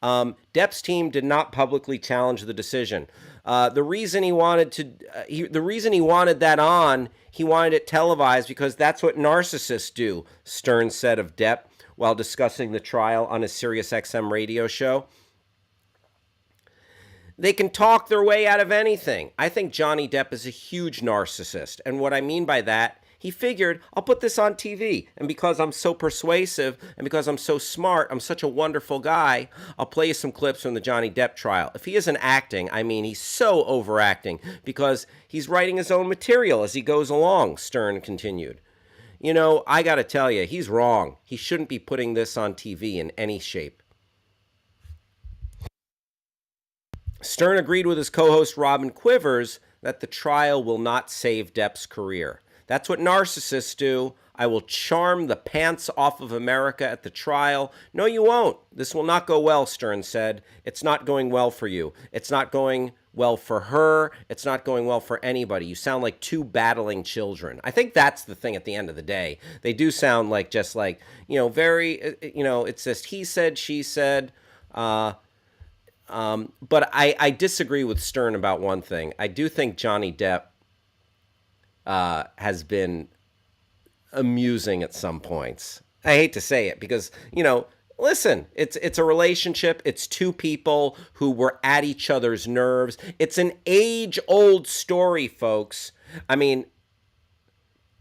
Depp's team did not publicly challenge the decision. The reason he wanted that on, he wanted it televised because that's what narcissists do, Stern said of Depp while discussing the trial on his SiriusXM radio show. They can talk their way out of anything. I think Johnny Depp is a huge narcissist. And what I mean by that, he figured, I'll put this on TV. And because I'm so persuasive and because I'm so smart, I'm such a wonderful guy, I'll play you some clips from the Johnny Depp trial. If he isn't acting, I mean, he's so overacting because he's writing his own material as he goes along, Stern continued. You know, I got to tell you, he's wrong. He shouldn't be putting this on TV in any shape. Stern agreed with his co-host Robin Quivers that the trial will not save Depp's career. That's what narcissists do. I will charm the pants off of America at the trial. No, you won't. This will not go well, Stern said. It's not going well for you. It's not going well for her. It's not going well for anybody. You sound like two battling children. I think that's the thing at the end of the day. They do sound like just like, very, it's just he said, she said. But I disagree with Stern about one thing. I do think Johnny Depp has been amusing at some points. I hate to say it because, listen, it's a relationship. It's two people who were at each other's nerves. It's an age-old story, folks. I mean,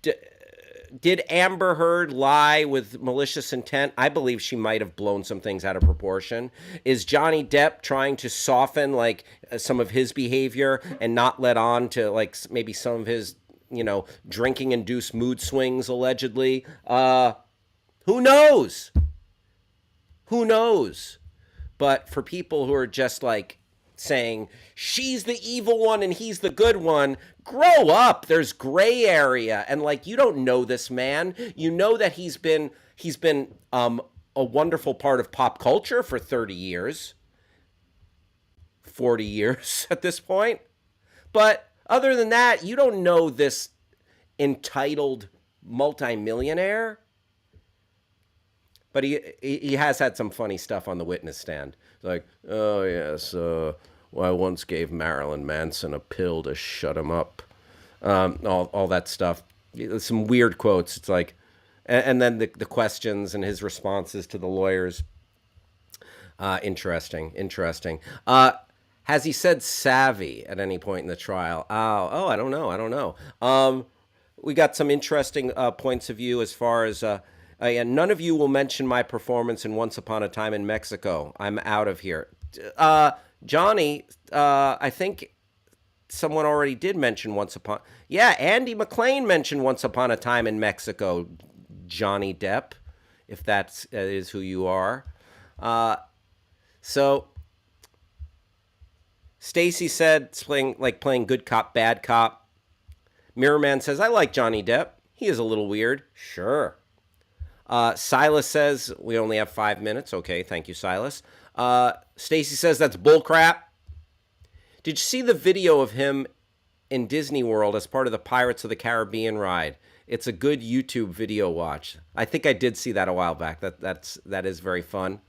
did Amber Heard lie with malicious intent? I believe she might have blown some things out of proportion. Is Johnny Depp trying to soften some of his behavior and not let on to maybe some of his drinking-induced mood swings, allegedly? Who knows? Who knows? But for people who are just saying, she's the evil one and he's the good one, grow up. There's gray area. And you don't know this man. You know that he's been a wonderful part of pop culture for 30 years. 40 years at this point. But other than that, you don't know this entitled multimillionaire. But he has had some funny stuff on the witness stand. Like, oh, yes, I once gave Marilyn Manson a pill to shut him up. All that stuff. Some weird quotes. It's like, and then the questions and his responses to the lawyers. Interesting. Has he said savvy at any point in the trial? Oh, I don't know. We got some interesting points of view as far as, and none of you will mention my performance in Once Upon a Time in Mexico. I'm out of here. Johnny, I think someone already did mention Once Upon... Yeah, Andy McLean mentioned Once Upon a Time in Mexico, Johnny Depp, if that is who you are. So... Stacy said it's playing good cop, bad cop. Mirrorman says, I like Johnny Depp. He is a little weird. Sure. Silas says, we only have 5 minutes. Okay, thank you, Silas. Stacy says, that's bullcrap. Did you see the video of him in Disney World as part of the Pirates of the Caribbean ride? It's a good YouTube video watch. I think I did see that a while back. That is very fun.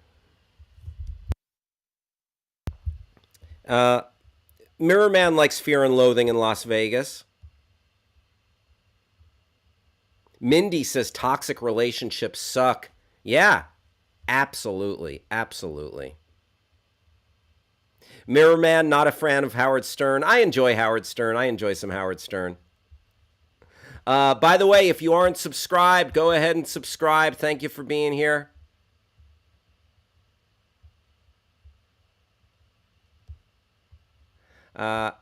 Mirror Man likes Fear and Loathing in Las Vegas. Mindy says toxic relationships suck. Yeah, absolutely. Absolutely. Mirror Man, not a fan of Howard Stern. I enjoy Howard Stern. I enjoy some Howard Stern. By the way, if you aren't subscribed, go ahead and subscribe. Thank you for being here. Uh,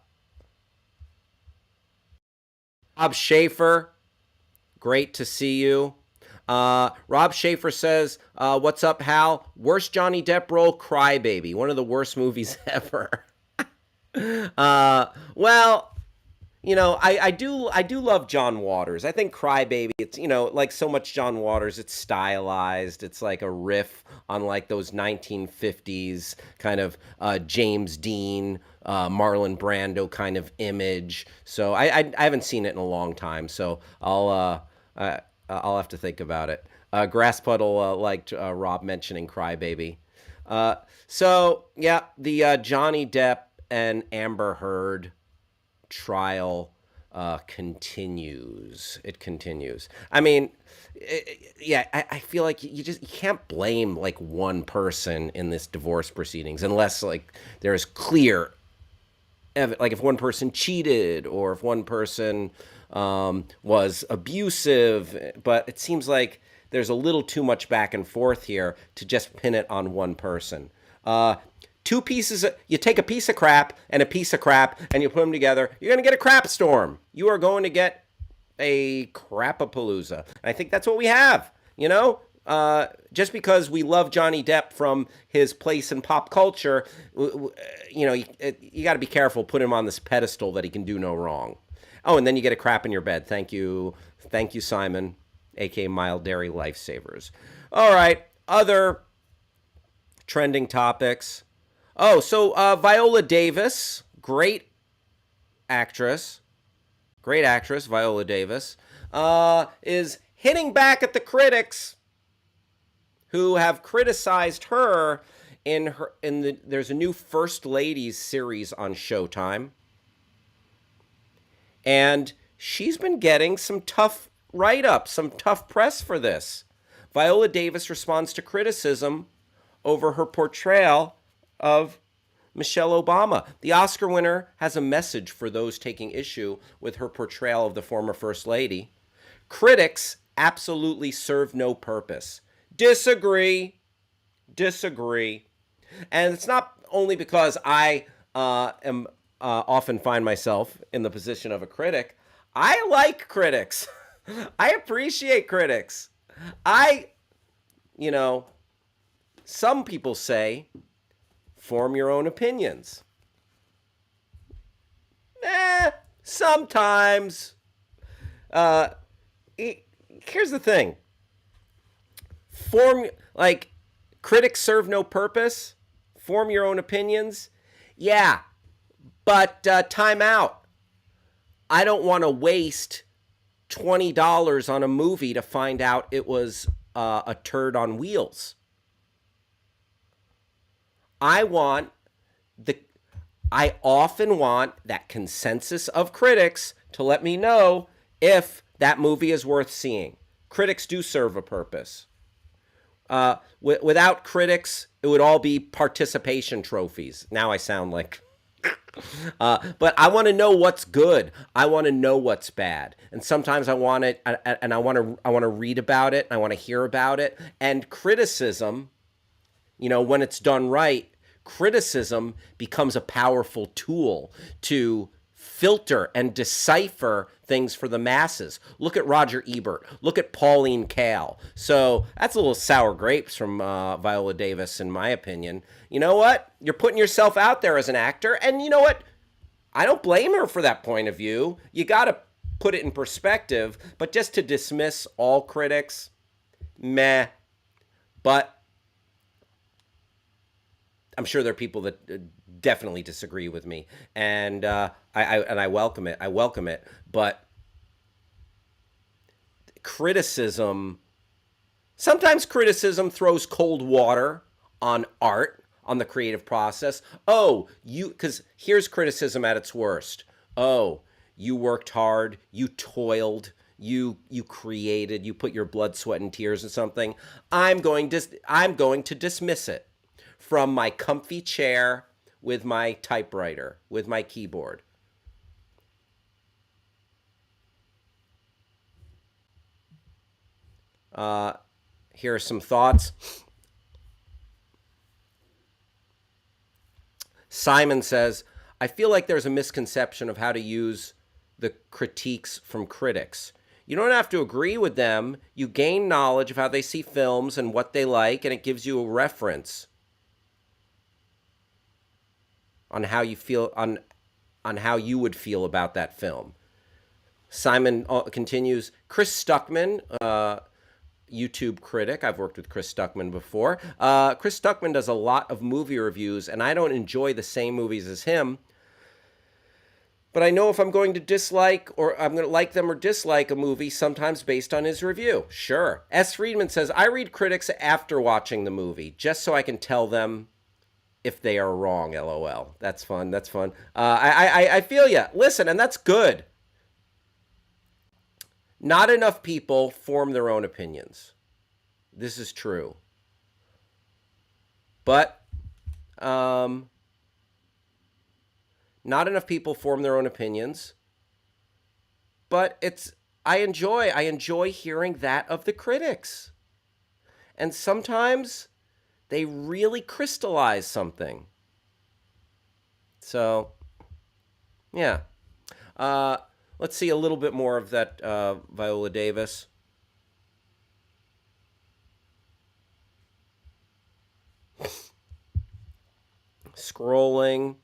Rob Schaefer, great to see you. Rob Schaefer says, "What's up, Hal? Worst Johnny Depp role, Crybaby. One of the worst movies ever." Well, I do love John Waters. I think Crybaby, it's like so much John Waters, it's stylized. It's like a riff on like those 1950s kind of James Dean, Marlon Brando kind of image. So I haven't seen it in a long time. So I'll have to think about it. Grass Puddle liked Rob mentioning Crybaby. So yeah, the Johnny Depp and Amber Heard trial continues. It continues. I mean, yeah, I feel like you can't blame like one person in this divorce proceedings unless like there's clear like if one person cheated or if one person was abusive. But it seems like there's a little too much back and forth here to just pin it on one person. Two pieces you take a piece of crap and a piece of crap and you put them together, you're going to get a crap storm. You are going to get a crapapalooza. And I think that's what we have. Just because we love Johnny Depp from his place in pop culture, you got to be careful putting him on this pedestal that he can do no wrong. Oh, and then you get a crap in your bed. Thank you, Simon, aka Mild Dairy Lifesavers. All right, other trending topics. Oh, so Viola Davis, great actress, Viola Davis, is hitting back at the critics who have criticized her there's a new First Ladies series on Showtime, and she's been getting some tough write-ups, some tough press for this. Viola Davis responds to criticism over her portrayal of Michelle Obama. The Oscar winner has a message for those taking issue with her portrayal of the former First Lady. Critics absolutely serve no purpose. Disagree. And it's not only because I am often find myself in the position of a critic. I like critics. I appreciate critics. Some people say, form your own opinions. Sometimes. Here's the thing. Critics serve no purpose. Form your own opinions. Yeah, but time out. I don't want to waste $20 on a movie to find out it was a turd on wheels. I often want that consensus of critics to let me know if that movie is worth seeing. Critics do serve a purpose. Without critics, it would all be participation trophies. Now I sound like... but I want to know what's good. I want to know what's bad. And sometimes I want it, and I want to read about it. I want to hear about it. And criticism, when it's done right, criticism becomes a powerful tool to filter and decipher things for the masses. Look at Roger Ebert. Look at Pauline Kael. So that's a little sour grapes from Viola Davis, in my opinion. You know what? You're putting yourself out there as an actor, and you know what? I don't blame her for that point of view. You got to put it in perspective, but just to dismiss all critics, meh. But I'm sure there are people that definitely disagree with me, and I welcome it. I welcome it. But sometimes criticism throws cold water on art, on the creative process. Oh, because here's criticism at its worst. Oh, you worked hard, you toiled, you created, you put your blood, sweat, and tears in something. I'm going to dismiss it from my comfy chair with my typewriter, with my keyboard. Here are some thoughts. Simon says, I feel like there's a misconception of how to use the critiques from critics. You don't have to agree with them. You gain knowledge of how they see films and what they like, and it gives you a reference on how you feel on how you would feel about that film. Simon continues, Chris Stuckman, YouTube critic. I've worked with Chris Stuckman before. Chris Stuckman does a lot of movie reviews, and I don't enjoy the same movies as him. But I know if I'm going to dislike or I'm going to like them or dislike a movie, sometimes based on his review. Sure. S. Friedman says, I read critics after watching the movie, just so I can tell them if they are wrong, LOL. That's fun. That's fun. I feel ya. Listen, and that's good. Not enough people form their own opinions. This is true. But not enough people form their own opinions. But I enjoy hearing that of the critics. And sometimes they really crystallize something. So, yeah. Let's see a little bit more of that Viola Davis. Scrolling.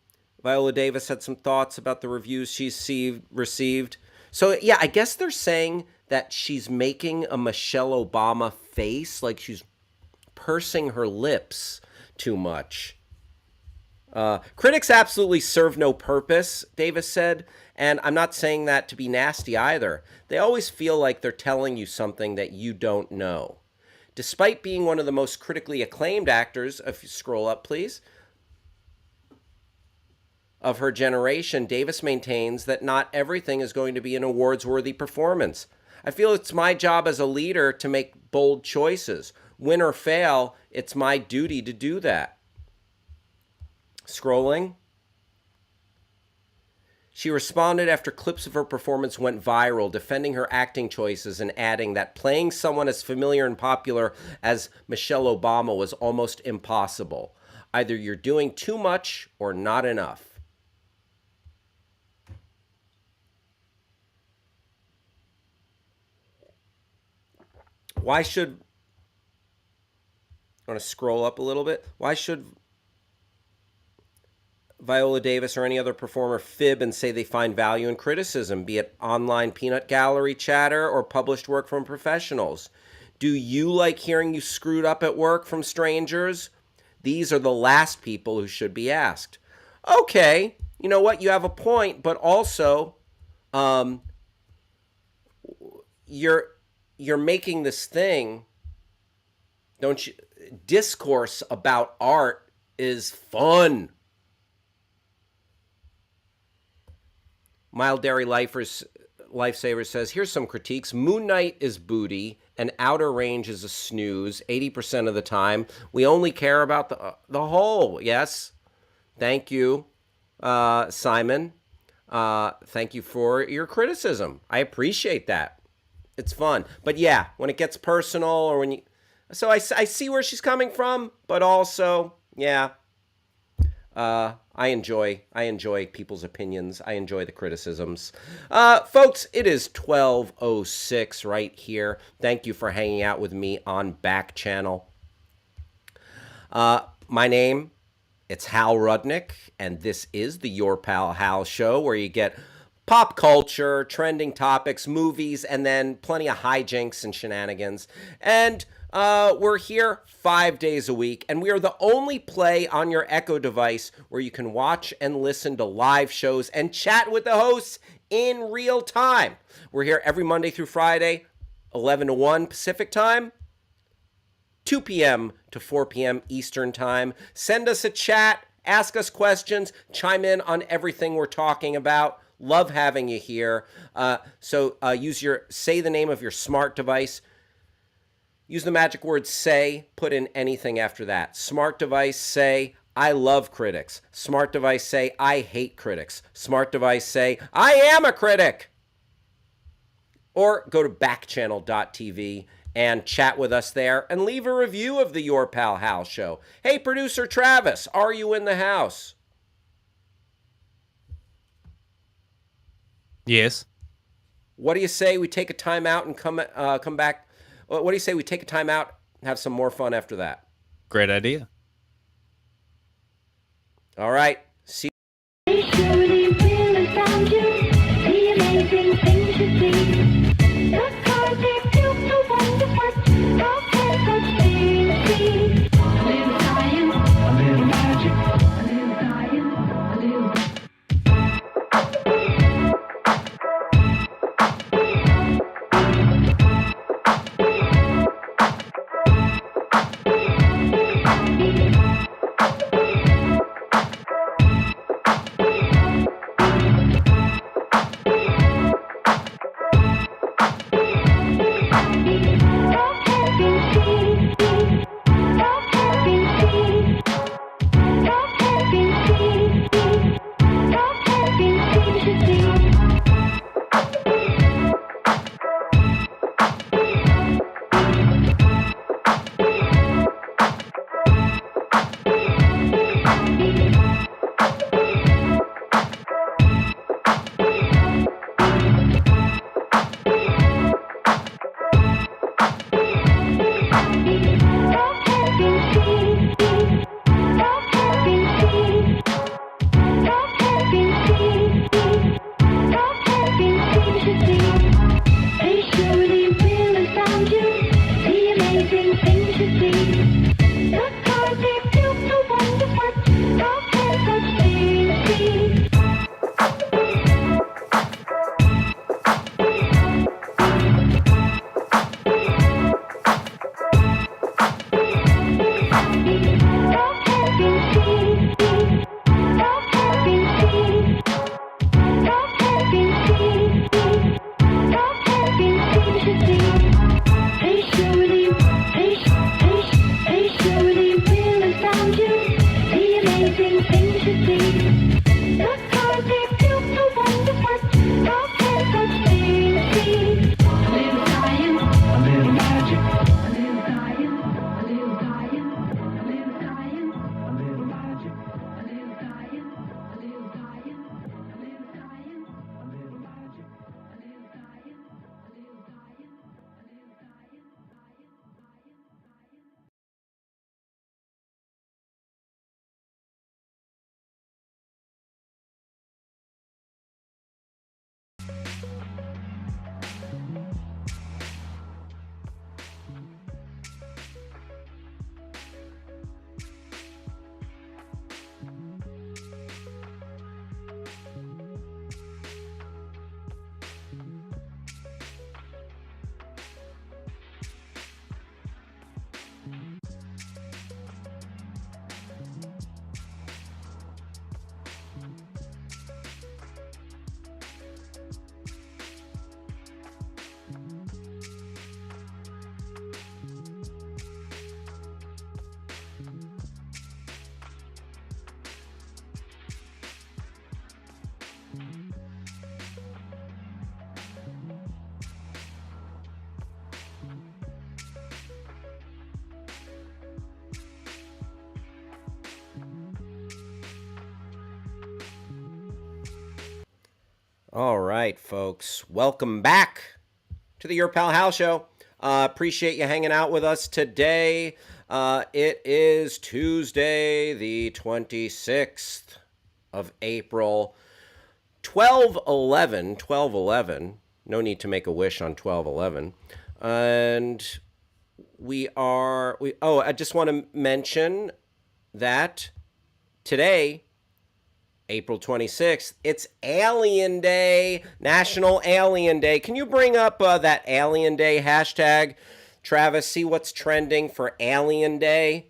Viola Davis had some thoughts about the reviews she's received. So, yeah, I guess they're saying that she's making a Michelle Obama face, like she's pursing her lips too much. Critics absolutely serve no purpose, Davis said, and I'm not saying that to be nasty either. They always feel like they're telling you something that you don't know. Despite being one of the most critically acclaimed actors, if you scroll up, please, of her generation, Davis maintains that not everything is going to be an awards-worthy performance. I feel it's my job as a leader to make bold choices. Win or fail, it's my duty to do that. Scrolling. She responded after clips of her performance went viral, defending her acting choices and adding that playing someone as familiar and popular as Michelle Obama was almost impossible. Either you're doing too much or not enough. Why should... I want to scroll up a little bit. Why should Viola Davis or any other performer fib and say they find value in criticism, be it online peanut gallery chatter or published work from professionals? Do you like hearing you screwed up at work from strangers? These are the last people who should be asked. Okay, you know what? You have a point, but also you're making this thing, don't you? Discourse about art is fun. Mild Dairy Lifesaver says, here's some critiques. Moon Knight is booty and Outer Range is a snooze 80% of the time. We only care about the whole. Yes. Thank you, Simon. Thank you for your criticism. I appreciate that. It's fun. But yeah, when it gets personal or when you... So I see where she's coming from, but also, yeah, I enjoy people's opinions. I enjoy the criticisms. Folks, it is 12:06 right here. Thank you for hanging out with me on Backchannel. My name, it's Hal Rudnick, and this is the Your Pal Hal Show, where you get pop culture, trending topics, movies, and then plenty of hijinks and shenanigans. And we're here 5 days a week, and we are the only play on your Echo device where you can watch and listen to live shows and chat with the hosts in real time. We're here every Monday through Friday, 11 to 1 Pacific time, 2 p.m. to 4 p.m. Eastern Time. Send us a chat, ask us questions, chime in on everything we're talking about. Love having you here. So say the name of your smart device. Use the magic word say, put in anything after that. Smart device, say, I love critics. Smart device, say, I hate critics. Smart device, say, I am a critic. Or go to backchannel.tv and chat with us there and leave a review of the Your Pal Hal show. Hey, producer Travis, are you in the house? Yes. What do you say we take a time out and come back? What do you say we take a time out and have some more fun after that? Great idea. All right. See All right, folks. Welcome back to the Your Pal Hal Show. Appreciate you hanging out with us today. It is Tuesday, the 26th of April, 12/11. No need to make a wish on 12/11. And I just want to mention that today, April 26th, it's Alien Day, National Alien Day. Can you bring up that Alien Day hashtag? Travis, see what's trending for Alien Day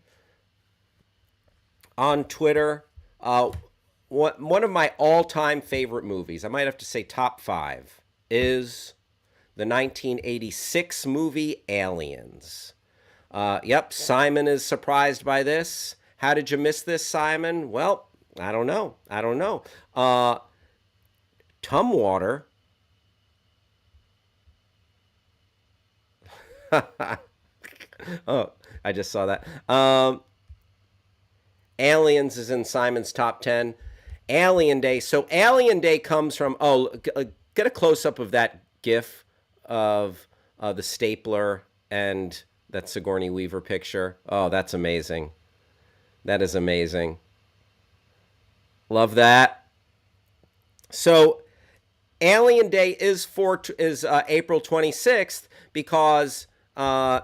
on Twitter. One of my all-time favorite movies, I might have to say top 5, is the 1986 movie Aliens. Yep, Simon is surprised by this. How did you miss this, Simon? Well, I don't know. Tumwater. Oh, I just saw that. Aliens is in Simon's top 10. Alien Day. So Alien Day comes from, get a close up of that GIF of the stapler and that Sigourney Weaver picture. Oh, that's amazing. That is amazing. Love that. So Alien Day is April 26th because I'm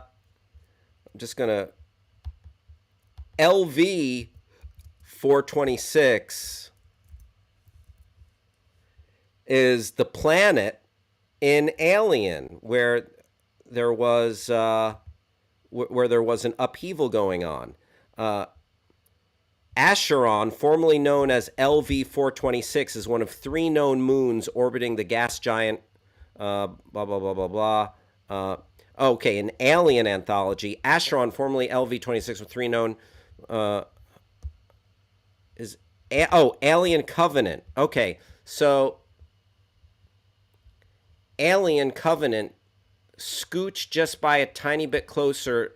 just going to LV 426 is the planet in Alien where there was an upheaval going on. Acheron, formerly known as LV 426, is one of 3 known moons orbiting the gas giant. Blah blah blah blah blah. Okay, an Alien anthology. Acheron, formerly LV 26, with 3 known. Alien Covenant. Okay, so Alien Covenant scooch just by a tiny bit closer,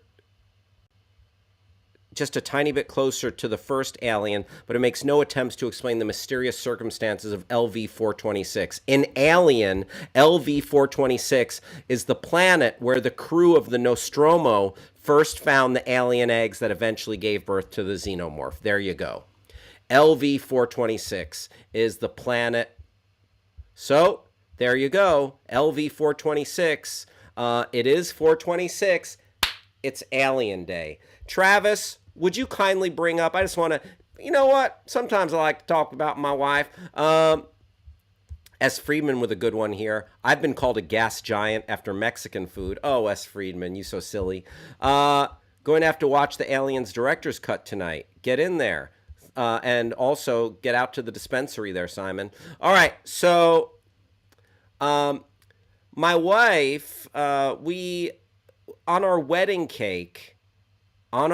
to the first Alien, but it makes no attempts to explain the mysterious circumstances of LV-426. In Alien, LV-426 is the planet where the crew of the Nostromo first found the alien eggs that eventually gave birth to the xenomorph. There you go. LV-426 is the planet. So, there you go. LV-426. It is 426. It's Alien Day. Travis, would you kindly bring up, I just want to, you know what? Sometimes I like to talk about my wife. S. Friedman with a good one here. I've been called a gas giant after Mexican food. Oh, S. Friedman, you so silly. Going to have to watch the Aliens director's cut tonight. Get in there. And also get out to the dispensary there, Simon. All right, so my wife, we, on our wedding cake, we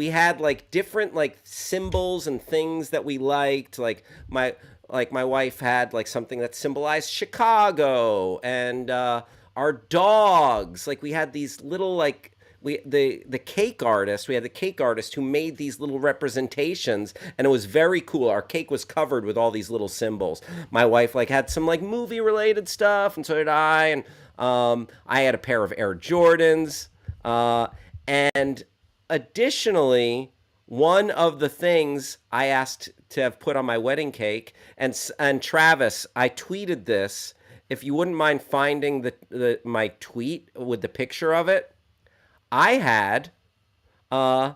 had like different like symbols and things that we liked. Like my wife had like something that symbolized Chicago, and our dogs. Like we had these little like the cake artist. We had the cake artist who made these little representations, and it was very cool. Our cake was covered with all these little symbols. My wife like had some like movie related stuff, and so did I. And I had a pair of Air Jordans. And additionally, one of the things I asked to have put on my wedding cake, and Travis, I tweeted this. If you wouldn't mind finding my tweet with the picture of it, I had a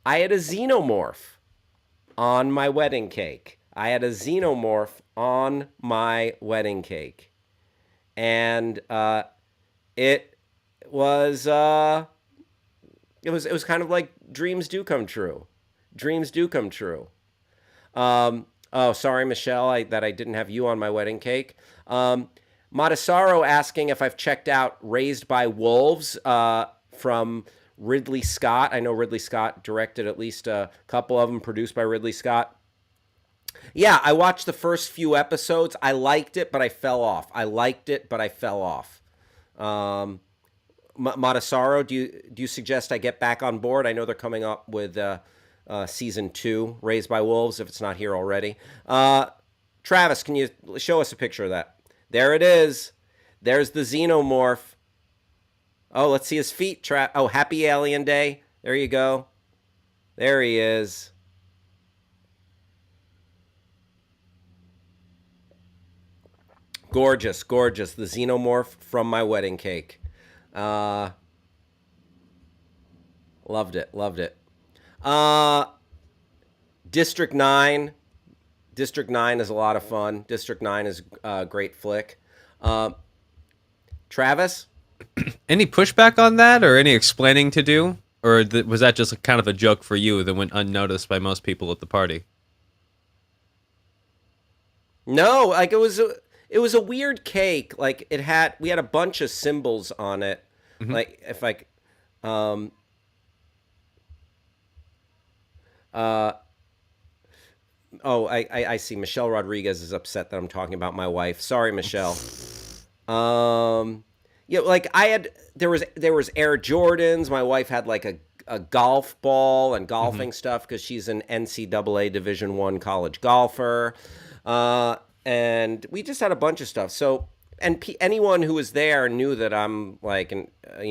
xenomorph on my wedding cake. And it was it was kind of like dreams do come true. Oh, sorry, Michelle, that I didn't have you on my wedding cake. Matasaro asking if I've checked out Raised by Wolves from Ridley Scott. I know Ridley Scott directed at least a couple of them, produced by Ridley Scott. Yeah, I watched the first few episodes. I liked it, but I fell off. Matasaro, do you suggest I get back on board? I know they're coming up with season 2, Raised by Wolves, if it's not here already. Travis, can you show us a picture of that? There it is. There's the xenomorph. Oh, let's see his feet. Happy Alien Day. There you go. There he is. Gorgeous. The xenomorph from my wedding cake. Loved it. District 9 is a lot of fun. District 9 is a great flick. Travis, Any pushback on that, or any explaining to do, or was that just kind of a joke for you that went unnoticed by most people at the party? No, like it was a weird cake. Like we had a bunch of symbols on it. Hmm. Like if like um uh oh I see Michelle Rodriguez is upset that I'm talking about my wife. Sorry, Michelle. Yeah, like there was Air Jordans. My wife had like a golf ball and Hmm. golfing stuff because she's an NCAA Division I college golfer, uh, and we just had a bunch of stuff. So and anyone who was there knew that I'm like, I'm a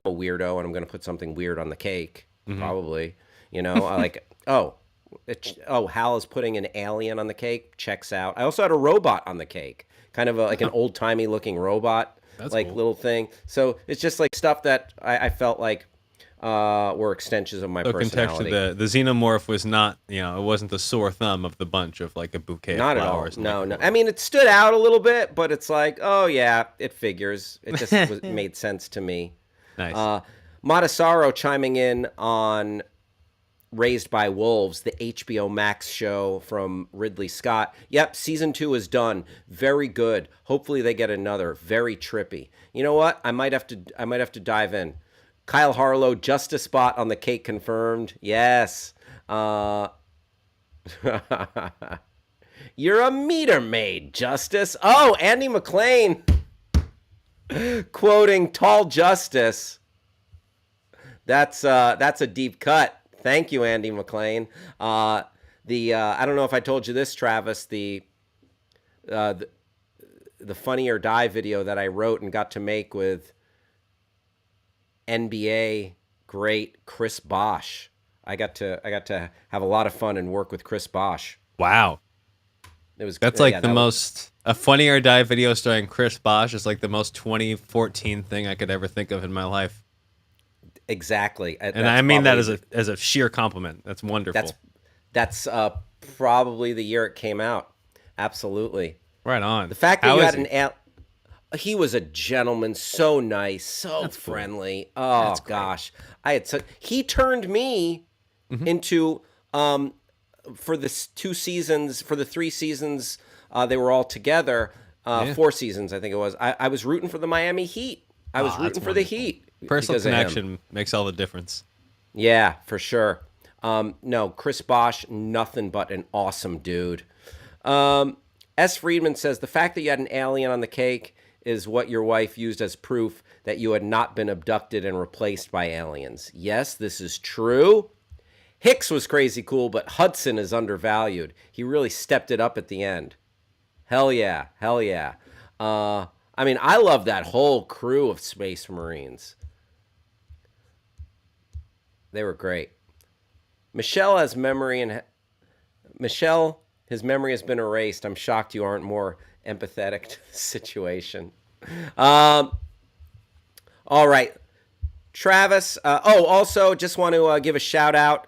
weirdo and I'm gonna put something weird on the cake, Hmm. probably. I like Hal is putting an alien on the cake. Checks out. I also had a robot on the cake, kind of like an old timey looking robot, That's like cool. little thing. So it's just like stuff that I felt like were extensions of my So contextually, personality. the xenomorph was not, it wasn't the sore thumb of the bunch of like a bouquet of Not at all. flowers and No, no. microwave. I mean, it stood out a little bit, but it's like, oh yeah, it figures. It just made sense to me. Nice. Uh, Matasaro chiming in on Raised by Wolves, the HBO Max show from Ridley Scott. Yep, season 2 is done. Very good. Hopefully they get another. Very trippy. You know what? I might have to dive in. Kyle Harlow, just a spot on the cake confirmed. Yes. You're a meter maid, Justice. Oh, Andy McLean quoting Tall Justice. That's a deep cut. Thank you, Andy McLean. The I don't know if I told you this, Travis. Uh, the the Funny or Die video that I wrote and got to make with NBA great Chris Bosh. I got to have a lot of fun and work with Chris Bosh. Wow. It was That's yeah like the that was most a Funny or Die video starring Chris Bosh is like the most 2014 thing I could ever think of in my life. exactly And that's I mean that probably as a sheer compliment. That's that's wonderful. that's probably the year it came out. Absolutely. Right The on. fact that How you is had he? he was a gentleman, so nice, so That's cool. friendly. That's Oh great. gosh, he turned me Hmm. into for the 2 seasons, for the 3 seasons they were all together. Yeah. 4 seasons, I think it was. I was rooting for the Miami Heat. I was Oh, that's rooting for the wonderful. Heat Personal because of him. connection makes all the difference. Yeah, for sure. No, Chris Bosch, nothing but an awesome dude. Um, S. Friedman says the fact that you had an alien on the cake is what your wife used as proof that you had not been abducted and replaced by aliens. Yes, this is true. Hicks was crazy cool, but Hudson is undervalued. He really stepped it up at the end. Hell yeah, hell yeah. I mean, I love that whole crew of Space Marines. They were great. Michelle has memory and Michelle, his memory has been erased. I'm shocked you aren't more empathetic to the situation. Um, all right, Travis. Also, just want to give a shout out.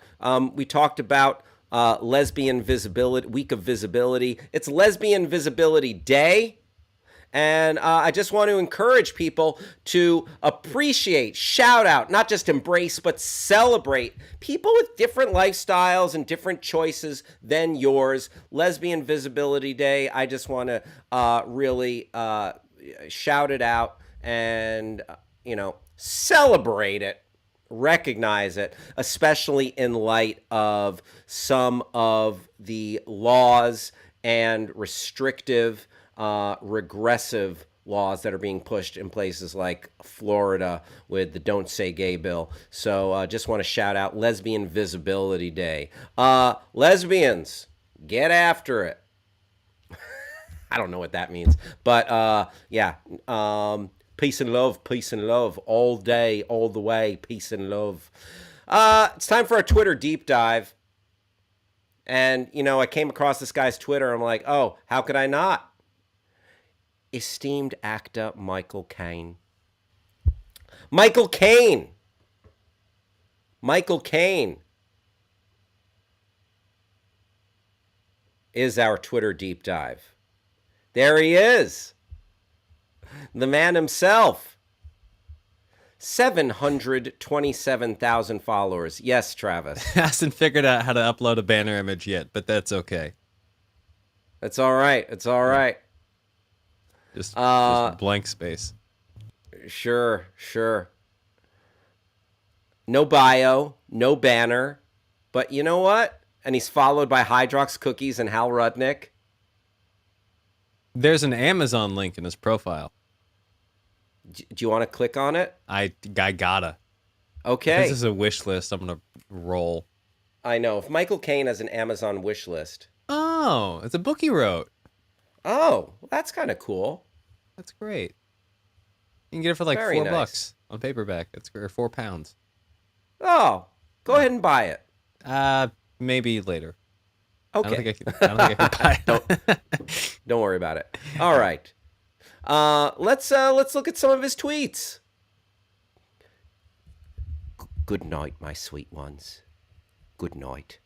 We talked about lesbian visibility, week of visibility. It's Lesbian Visibility Day. And I just want to encourage people to appreciate, shout out, not just embrace, but celebrate people with different lifestyles and different choices than yours. Lesbian Visibility Day. I just want to really shout it out and, celebrate it, recognize it, especially in light of some of the laws and restrictive, regressive laws that are being pushed in places like Florida with the Don't Say Gay bill. So just want to shout out Lesbian Visibility Day. Lesbians, get after it. I don't know what that means, but yeah. Peace and love, all day, all the way. Peace and love. It's time for a Twitter deep dive. And, I came across this guy's Twitter. I'm like, oh, how could I not? Esteemed actor Michael Caine. Michael Caine. Michael Caine is our Twitter deep dive. There he is. The man himself. 727,000 followers. Yes, Travis. Hasn't figured out how to upload a banner image yet, but that's okay. It's all right. It's all right. Just Uh, blank space. sure, sure. No bio, no banner. But you know what? And he's followed by Hydrox Cookies and Hal Rudnick. There's an Amazon link in his profile. Do you want to click on it? I gotta. Okay. This is a wish list. I'm gonna roll. I know. If Michael Caine has an Amazon wish list. Oh, it's a book he wrote. Oh, that's kind of cool. That's great. You can get it for like Very $4 nice. on paperback. That's or £4. Oh, go ahead and buy it. Maybe later. Okay. I don't think I can buy it. Don't worry about it. All right. Let's look at some of his tweets. Good night, my sweet ones. Good night.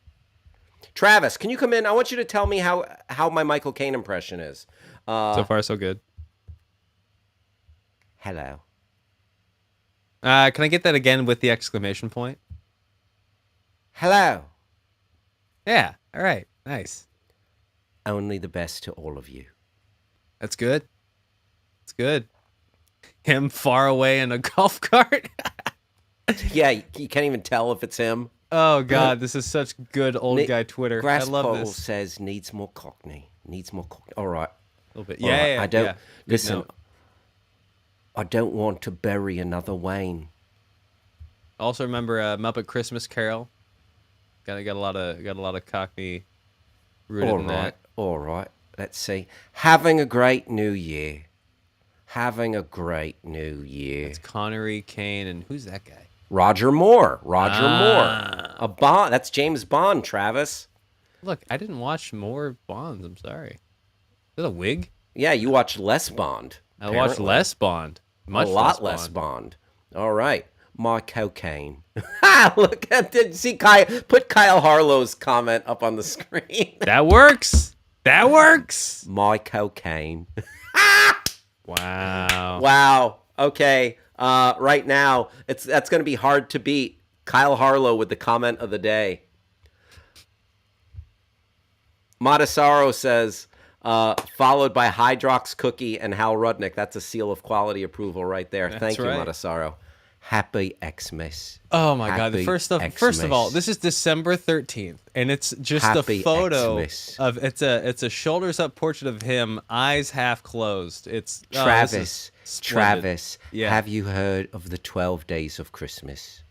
Travis, can you come in? I want you to tell me how my Michael Caine impression is. So far, so good. Hello. Can I get that again with the exclamation point? Hello. Yeah. All right. Nice. Only the best to all of you. That's good. That's good. Him far away in a golf cart. Yeah, you can't even tell if it's him. Oh God, this is such good old guy Twitter. I love Grasspole this. says needs more Cockney. Needs more Cockney. All right. A little bit. All Yeah, right. yeah. I don't yeah. Good listen. note. I don't want to bury another Wayne. Also remember Muppet Christmas Carol. Got a lot of Cockney rooted in that. All right. Let's see. Having a great new year. Having a great new year. It's Connery, Kane, and who's that guy? Roger Moore. Roger Moore. A Bond. That's James Bond, Travis. Look, I didn't watch more Bonds. I'm sorry. Is that a wig? Yeah, you watched less Bond. I watched less Bond. Much a lot less Bond. All right. My cocaine. Look at it. See, put Kyle Harlow's comment up on the screen. That works. That works. My cocaine. Wow. Wow. Okay. Right now, that's going to be hard to beat. Kyle Harlow with the comment of the day. Matasaro says, followed by Hydrox Cookie and Hal Rudnick. That's a seal of quality approval right there. Thank you, right. Matasaro. Happy Xmas. Oh my God! The Happy first stuff. Xmas. First of all, this is December 13th, and it's just Happy a photo Xmas. of it's a shoulders up portrait of him, eyes half closed. It's Travis. this is splendid. Travis. Yeah. Have you heard of the 12 days of Christmas?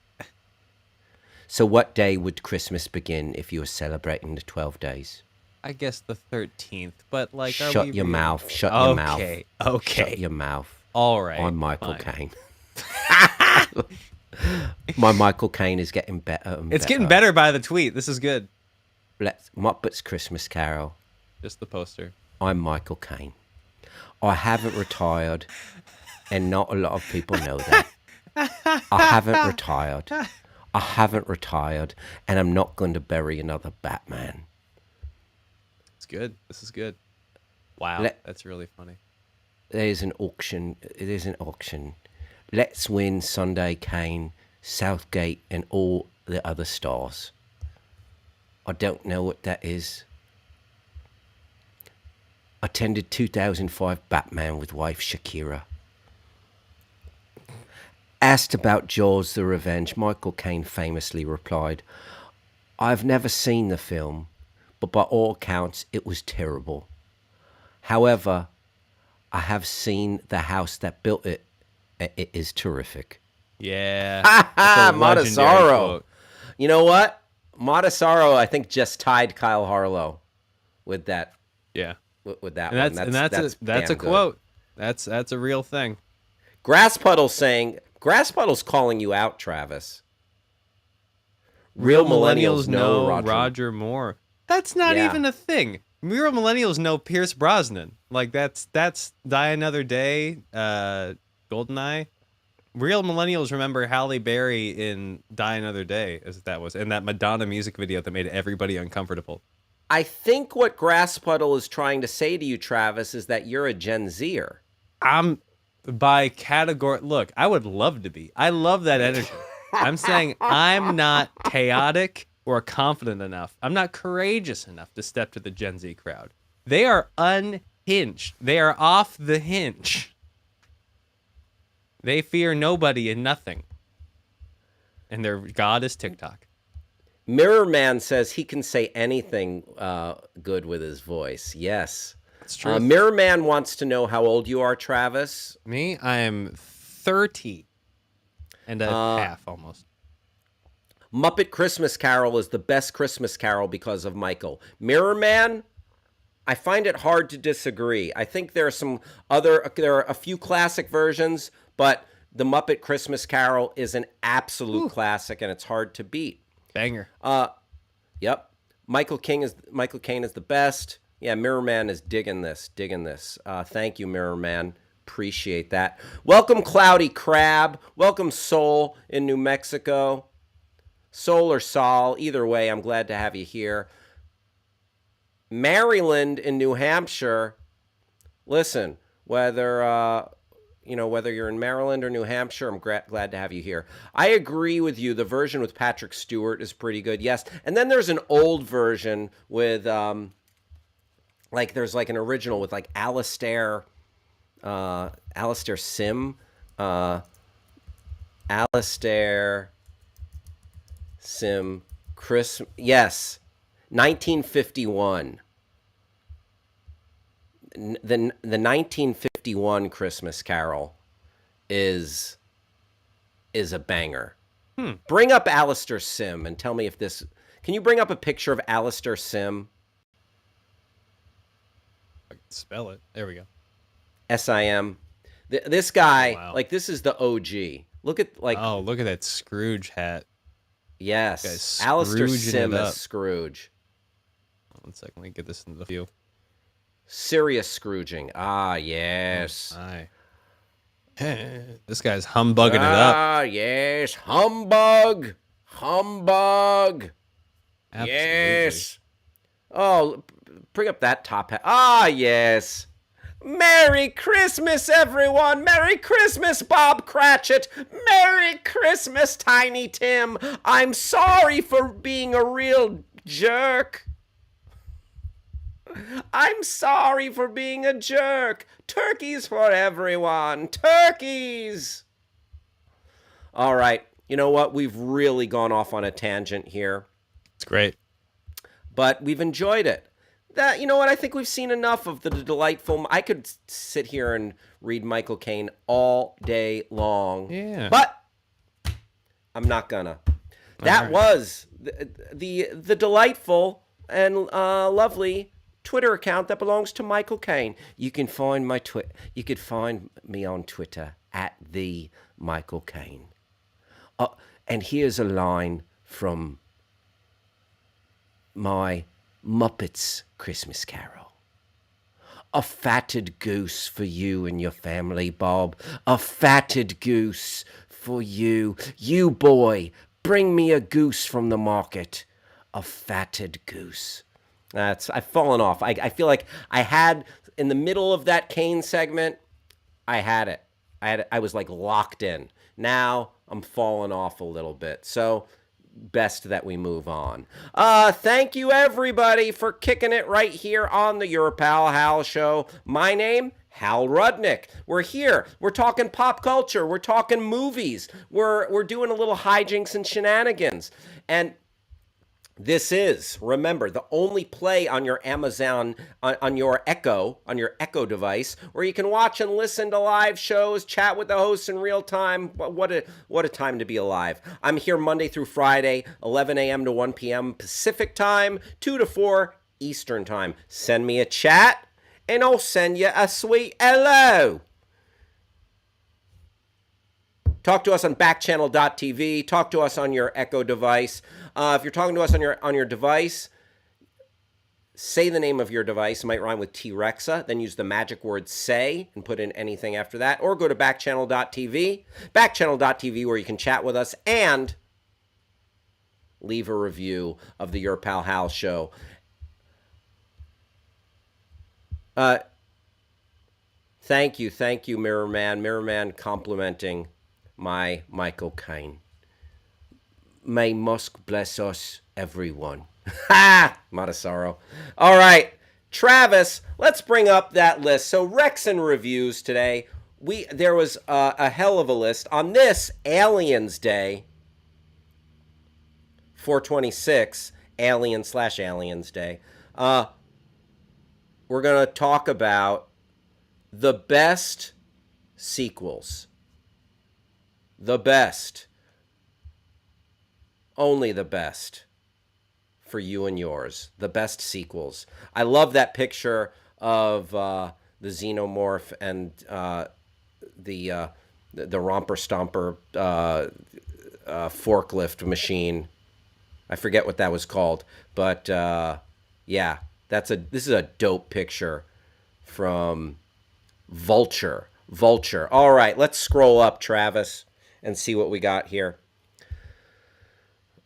So what day would Christmas begin if you were celebrating the 12 days? I guess the 13th, but like, are Shut we your really- mouth. Shut your mouth. Okay. Shut your mouth. All right. I'm Michael fine. Caine. My Michael Caine is getting better and It's better. getting better by the tweet. This is good. Muppets Christmas Carol. Just the poster. I'm Michael Caine. I haven't retired, and not a lot of people know that. I haven't retired. I haven't retired, and I'm not going to bury another Batman. It's good. This is good. Wow, that's really funny. There's an auction. There's an auction. Let's win Sunday Kane, Southgate, and all the other stars. I don't know what that is. Attended 2005 Batman with wife Shakira. Asked about Jaws the Revenge, Michael Caine famously replied, I've never seen the film, but by all accounts it was terrible. However, I have seen the house that built it. It is terrific. Yeah. Matasaro. You know what? Matasaro, I think, just tied Kyle Harlow with that. Yeah. With that And one. that's a damn good. quote. That's a real thing. Grasspuddle's calling you out, Travis. Real millennials know Roger Moore. That's not Yeah. even a thing. Real millennials know Pierce Brosnan. Like that's Die Another Day, Goldeneye. Real millennials remember Halle Berry in Die Another Day, as that was, and that Madonna music video that made everybody uncomfortable. I think what Grasspuddle is trying to say to you, Travis, is that you're a Gen Zer. by category. Look, I would love to be. I love that energy. I'm saying I'm not chaotic or confident enough. I'm not courageous enough to step to the Gen Z crowd. They are unhinged. They are off the hinge. They fear nobody and nothing. And their god is TikTok. Mirror Man says he can say anything good with his voice. Yes. It's true. Mirror Man wants to know how old you are, Travis. Me, I am 30 and a half almost. Muppet Christmas Carol is the best Christmas Carol because of Michael. Mirror Man, I find it hard to disagree. I think there are a few classic versions, but the Muppet Christmas Carol is an absolute classic, and it's hard to beat. Banger. Yep. Michael Caine is the best. Yeah, Mirror Man is digging this. Thank you, Mirror Man. Appreciate that. Welcome, Cloudy Crab. Welcome, Soul in New Mexico. Soul or Sol, either way, I'm glad to have you here. Maryland in New Hampshire. Listen, whether you're in Maryland or New Hampshire, I'm glad to have you here. I agree with you. The version with Patrick Stewart is pretty good. Yes, and then there's an old version with there's an original with Alistair Sim. Alistair Sim. Yes. 1951. The 1951 Christmas Carol is a banger. Bring up Alistair Sim and tell me if this... Can you bring up a picture of Alistair Sim? I can spell it. There we go. S-I-M. This guy, Oh, wow. this is the OG. Look at Oh, look at that Scrooge hat. Yes, Alistair Scrooging Sim it as up. Scrooge. 1 second, let me get this into the view. Serious Scrooging. Ah, yes. Aye. This guy's humbugging it up. Ah, yes. Humbug. Absolutely. Yes. Oh, bring up that top hat. Ah, yes. Merry Christmas, everyone. Merry Christmas, Bob Cratchit. Merry Christmas, Tiny Tim. I'm sorry for being a real jerk. I'm sorry for being a jerk. Turkeys for everyone. Turkeys. All right. You know what? We've really gone off on a tangent here. It's great. But we've enjoyed it. You know what? I think we've seen enough of the delightful... I could sit here and read Michael Caine all day long. Yeah. But I'm not gonna. That was the delightful and lovely Twitter account that belongs to Michael Caine. You can find You could find me on Twitter at the Michael Caine. And here's a line from my Muppets Christmas Carol. A fatted goose for you and your family, Bob. A fatted goose for you. You, boy, bring me a goose from the market. A fatted goose. I've fallen off. I feel like I had, in the middle of that Caine segment, I had it. I was locked in. Now I'm falling off a little bit. So best that we move on. Thank you, everybody, for kicking it right here on the Your Pal Hal Show. My name, Hal Rudnick. We're here. We're talking pop culture. We're talking movies. We're doing a little hijinks and shenanigans. And this is, remember, the only play on your Amazon, on your Echo device, where you can watch and listen to live shows, chat with the hosts in real time. What a time to be alive. I'm here Monday through Friday, 11 a.m. to 1 p.m. Pacific time, 2 to 4 Eastern time. Send me a chat, and I'll send you a sweet hello. Talk to us on backchannel.tv. Talk to us on your Echo device. If you're talking to us on your device, say the name of your device. It might rhyme with T-Rexa. Then use the magic word say and put in anything after that. Or go to backchannel.tv. Backchannel.tv, where you can chat with us and leave a review of the Your Pal Hal Show. Thank you, Mirror Man. Mirror Man complimenting my Michael Caine. May Musk bless us, everyone. Ha! Matasaro. All right, Travis, let's bring up that list. So Rex and reviews today. There was a hell of a list on this Aliens Day, 426 Alien/Aliens Day. We're gonna talk about the best sequels. The best. Only the best for you and yours. The best sequels. I love that picture of the xenomorph and the romper stomper forklift machine. I forget what that was called, but yeah, this is a dope picture from Vulture. Vulture. All right, let's scroll up, Travis, and see what we got here.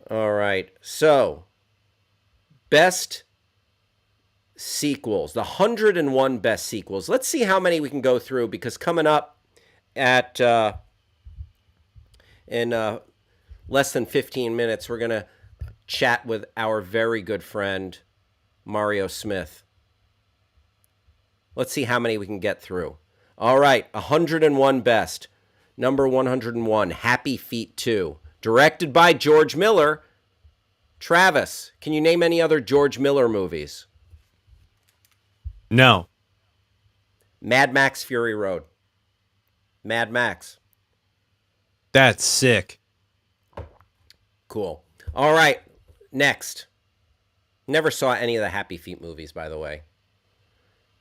All right, so best sequels, the 101 best sequels. Let's see how many we can go through, because coming up at in less than 15 minutes, we're going to chat with our very good friend, Mario Smith. Let's see how many we can get through. All right, 101 best. Number 101, Happy Feet 2. Directed by George Miller. Travis, can you name any other George Miller movies? No. Mad Max Fury Road. Mad Max. That's sick. Cool. All right, next. Never saw any of the Happy Feet movies, by the way.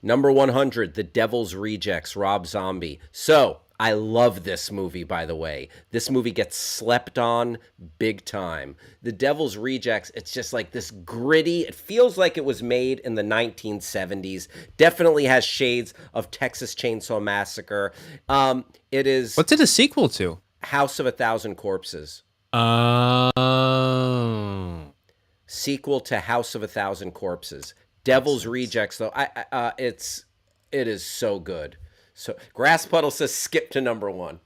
Number 100, The Devil's Rejects, Rob Zombie. So, I love this movie, by the way. This movie gets slept on big time. The Devil's Rejects, it's just like this gritty. It feels like it was made in the 1970s. Definitely has shades of Texas Chainsaw Massacre. It is... What's it a sequel to? House of a Thousand Corpses. Oh. Sequel to House of a Thousand Corpses. Devil's Rejects, though, it is so good. So Grass Puddle says skip to number 1.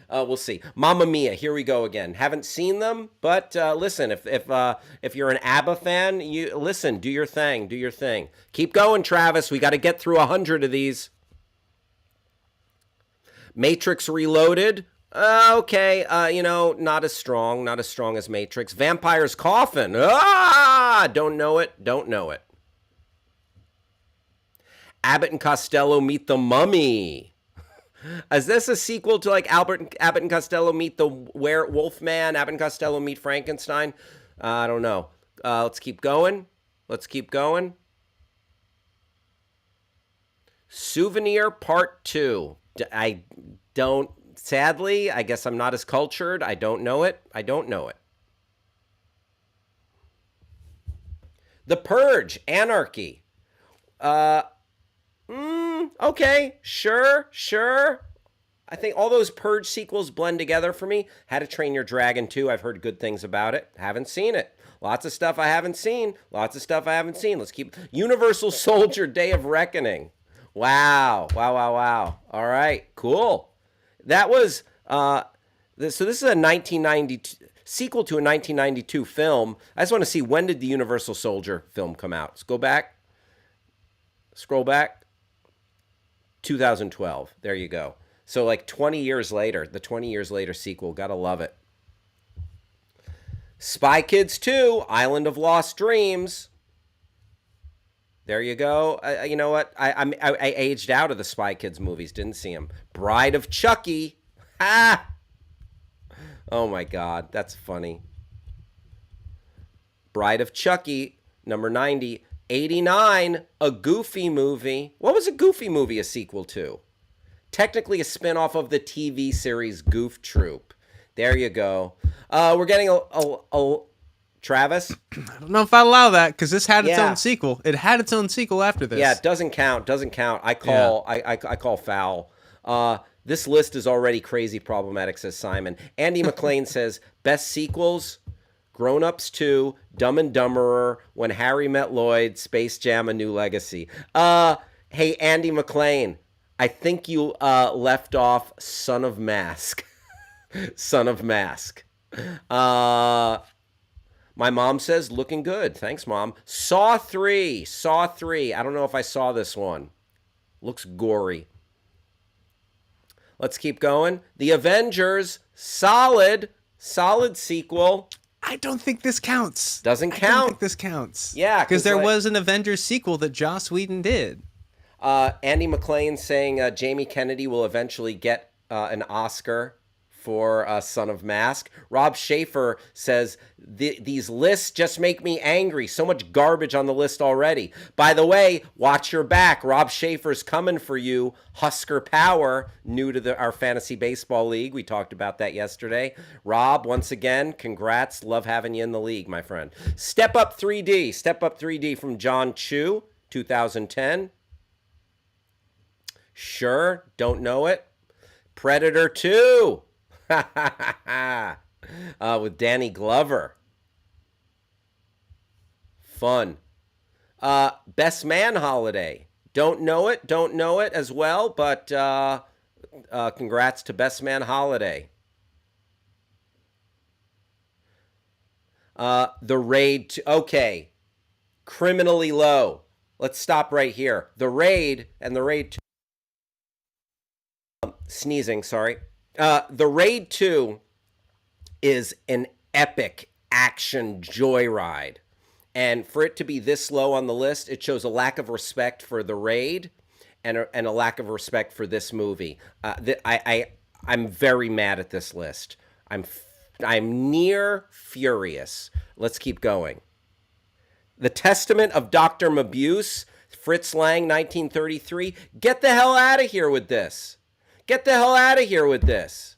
We'll see. Mamma Mia, here we go again. Haven't seen them, but listen, if you're an ABBA fan, you listen. Do your thing. Do your thing. Keep going, Travis. We got to get through 100 of these. Matrix Reloaded. Okay, not as strong as Matrix. Vampire's Coffin. Don't know it. Abbott and Costello Meet the Mummy. Is this a sequel to like Abbott and Costello Meet the Werewolf Man? Abbott and Costello Meet Frankenstein? I don't know. Let's keep going. Souvenir Part 2. Sadly, I guess I'm not as cultured. I don't know it. The Purge, Anarchy. Okay, sure. I think all those Purge sequels blend together for me. How to Train Your Dragon 2, I've heard good things about it. Haven't seen it. Lots of stuff I haven't seen. Let's keep... Universal Soldier, Day of Reckoning. Wow. All right, cool. That was... so this is a 1992... sequel to a 1992 film. I just want to see, when did the Universal Soldier film come out? Let's go back. Scroll back. 2012. There you go. So like 20 years later, the 20 years later sequel. Gotta love it. Spy Kids 2, Island of Lost Dreams. There you go. You know what? I aged out of the Spy Kids movies. Didn't see them. Bride of Chucky. Ha! Oh my God, that's funny. Bride of Chucky, number 90. 89, a Goofy movie. What was a Goofy movie a sequel to? Technically a spinoff of the TV series Goof Troop. There you go. We're getting a Travis? I don't know if I allow that, because this had its own sequel. It had its own sequel after this. Yeah, it doesn't count. I call foul. This list is already crazy problematic, says Simon. Andy McLean says, best sequels... Grown Ups 2, Dumb and Dumberer, When Harry Met Lloyd, Space Jam: A New Legacy. Hey, Andy McLean, I think you left off Son of Mask. Son of Mask. Uh, my mom says, looking good. Thanks, Mom. Saw 3. Saw 3. I don't know if I saw this one. Looks gory. Let's keep going. The Avengers. Solid. Solid sequel. I don't think this counts. Doesn't I don't count. think this counts. Yeah, because there was an Avengers sequel that Joss Whedon did. Andy McClain saying Jamie Kennedy will eventually get an Oscar for Son of Mask. Rob Schaefer says, these lists just make me angry. So much garbage on the list already. By the way, watch your back. Rob Schaefer's coming for you. Husker Power, new to our fantasy baseball league. We talked about that yesterday. Rob, once again, congrats. Love having you in the league, my friend. Step Up 3D. Step Up 3D from John Chu, 2010. Sure, don't know it. Predator 2. With Danny Glover. Fun. Best Man Holiday. Don't know it as well, but congrats to Best Man Holiday. The Raid. Okay. Criminally Low. Let's stop right here. The Raid and The Raid 2. Sneezing, sorry. The Raid 2 is an epic action joyride. And for it to be this low on the list, it shows a lack of respect for The Raid and a lack of respect for this movie. I'm very mad at this list. I'm near furious. Let's keep going. The Testament of Dr. Mabuse, Fritz Lang, 1933. Get the hell out of here with this. Get the hell out of here with this.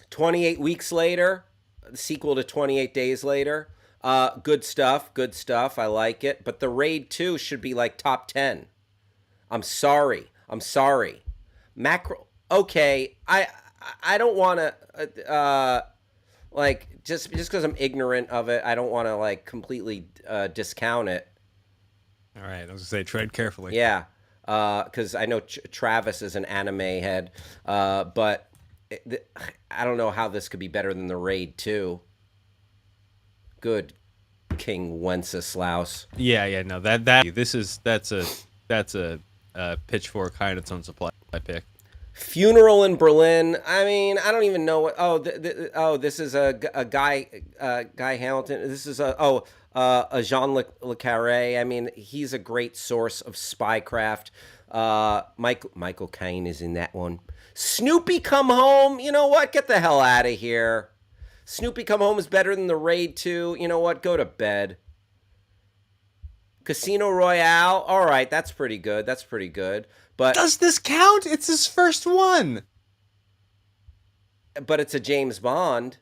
28 Weeks Later, the sequel to 28 Days Later. Good stuff, good stuff. I like it. But The Raid 2 should be like top 10. I'm sorry. Macro. Okay, I don't want to like just because I'm ignorant of it. I don't want to like completely discount it. All right, I was gonna say tread carefully. Yeah. Because I know Travis is an anime head, but I don't know how this could be better than The Raid 2. Good King Wenceslaus. Yeah, no, that's a pitchfork high in its own supply pick. Funeral in Berlin. I mean, I don't even know what. This is a Guy Hamilton. This is a Jean Le Carre. I mean, he's a great source of spycraft. Michael Caine is in that one. Snoopy Come Home. You know what? Get the hell out of here. Snoopy Come Home is better than The Raid 2. You know what? Go to bed. Casino Royale. All right, that's pretty good. But does this count? It's his first one. But it's a James Bond.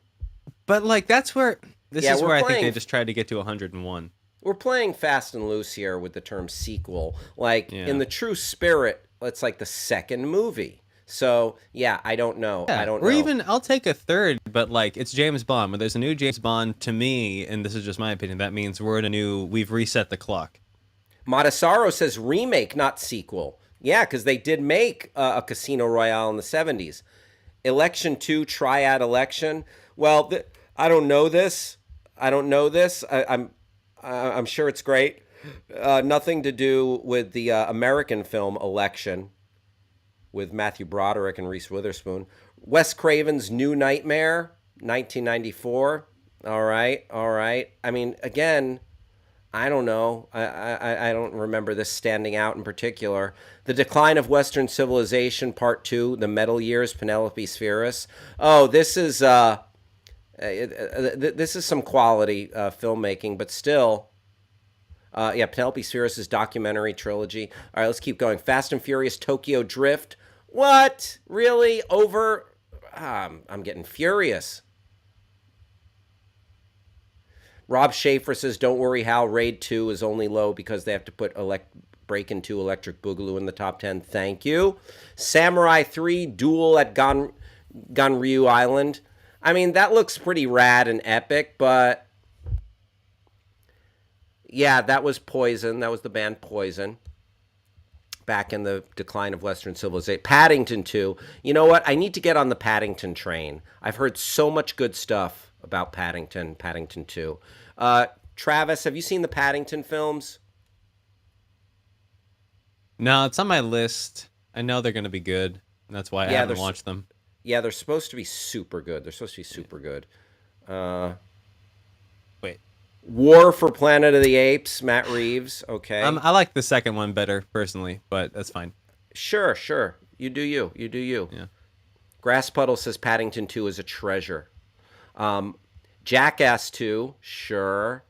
But like that's where is where I think they playing- just tried to get to 101. We're playing fast and loose here with the term sequel. Like in the true spirit, it's like the second movie. So yeah, I don't know. Yeah, I don't or know. even I'll take a third, but like it's James Bond. When there's a new James Bond, to me, and this is just my opinion, that means we've reset the clock. Matasaro says remake, not sequel. Yeah, because they did make a Casino Royale in the 70s. Election 2, Triad Election. Well, I don't know this. I'm sure it's great. Nothing to do with the American film Election with Matthew Broderick and Reese Witherspoon. Wes Craven's New Nightmare, 1994. All right. I mean, again, I don't know. I don't remember this standing out in particular. The Decline of Western Civilization, Part 2, The Metal Years, Penelope Spheris. Oh, this is some quality filmmaking, but still. Penelope Spheris' documentary trilogy. All right, let's keep going. Fast and Furious, Tokyo Drift. What? Really? Over? I'm getting furious. Rob Schaefer says, don't worry, Hal, Raid 2 is only low because they have to put Breakin' 2 Electric Boogaloo in the top 10. Thank you. Samurai 3, Duel at Ganryu Island. I mean, that looks pretty rad and epic, but yeah, that was Poison. That was the band Poison. back in the decline of Western civilization. Paddington 2. You know what? I need to get on the Paddington train. I've heard so much good stuff about Paddington 2. Travis, have you seen the Paddington films? No, it's on my list. I know they're going to be good. That's why I Yeah, haven't watched them. Yeah, they're supposed to be super good. Wait. War for Planet of the Apes, Matt Reeves. Okay. I like the second one better personally, but that's fine. Sure. You do you. Yeah. Grass Puddle says Paddington 2 is a treasure. Jackass 2. Sure.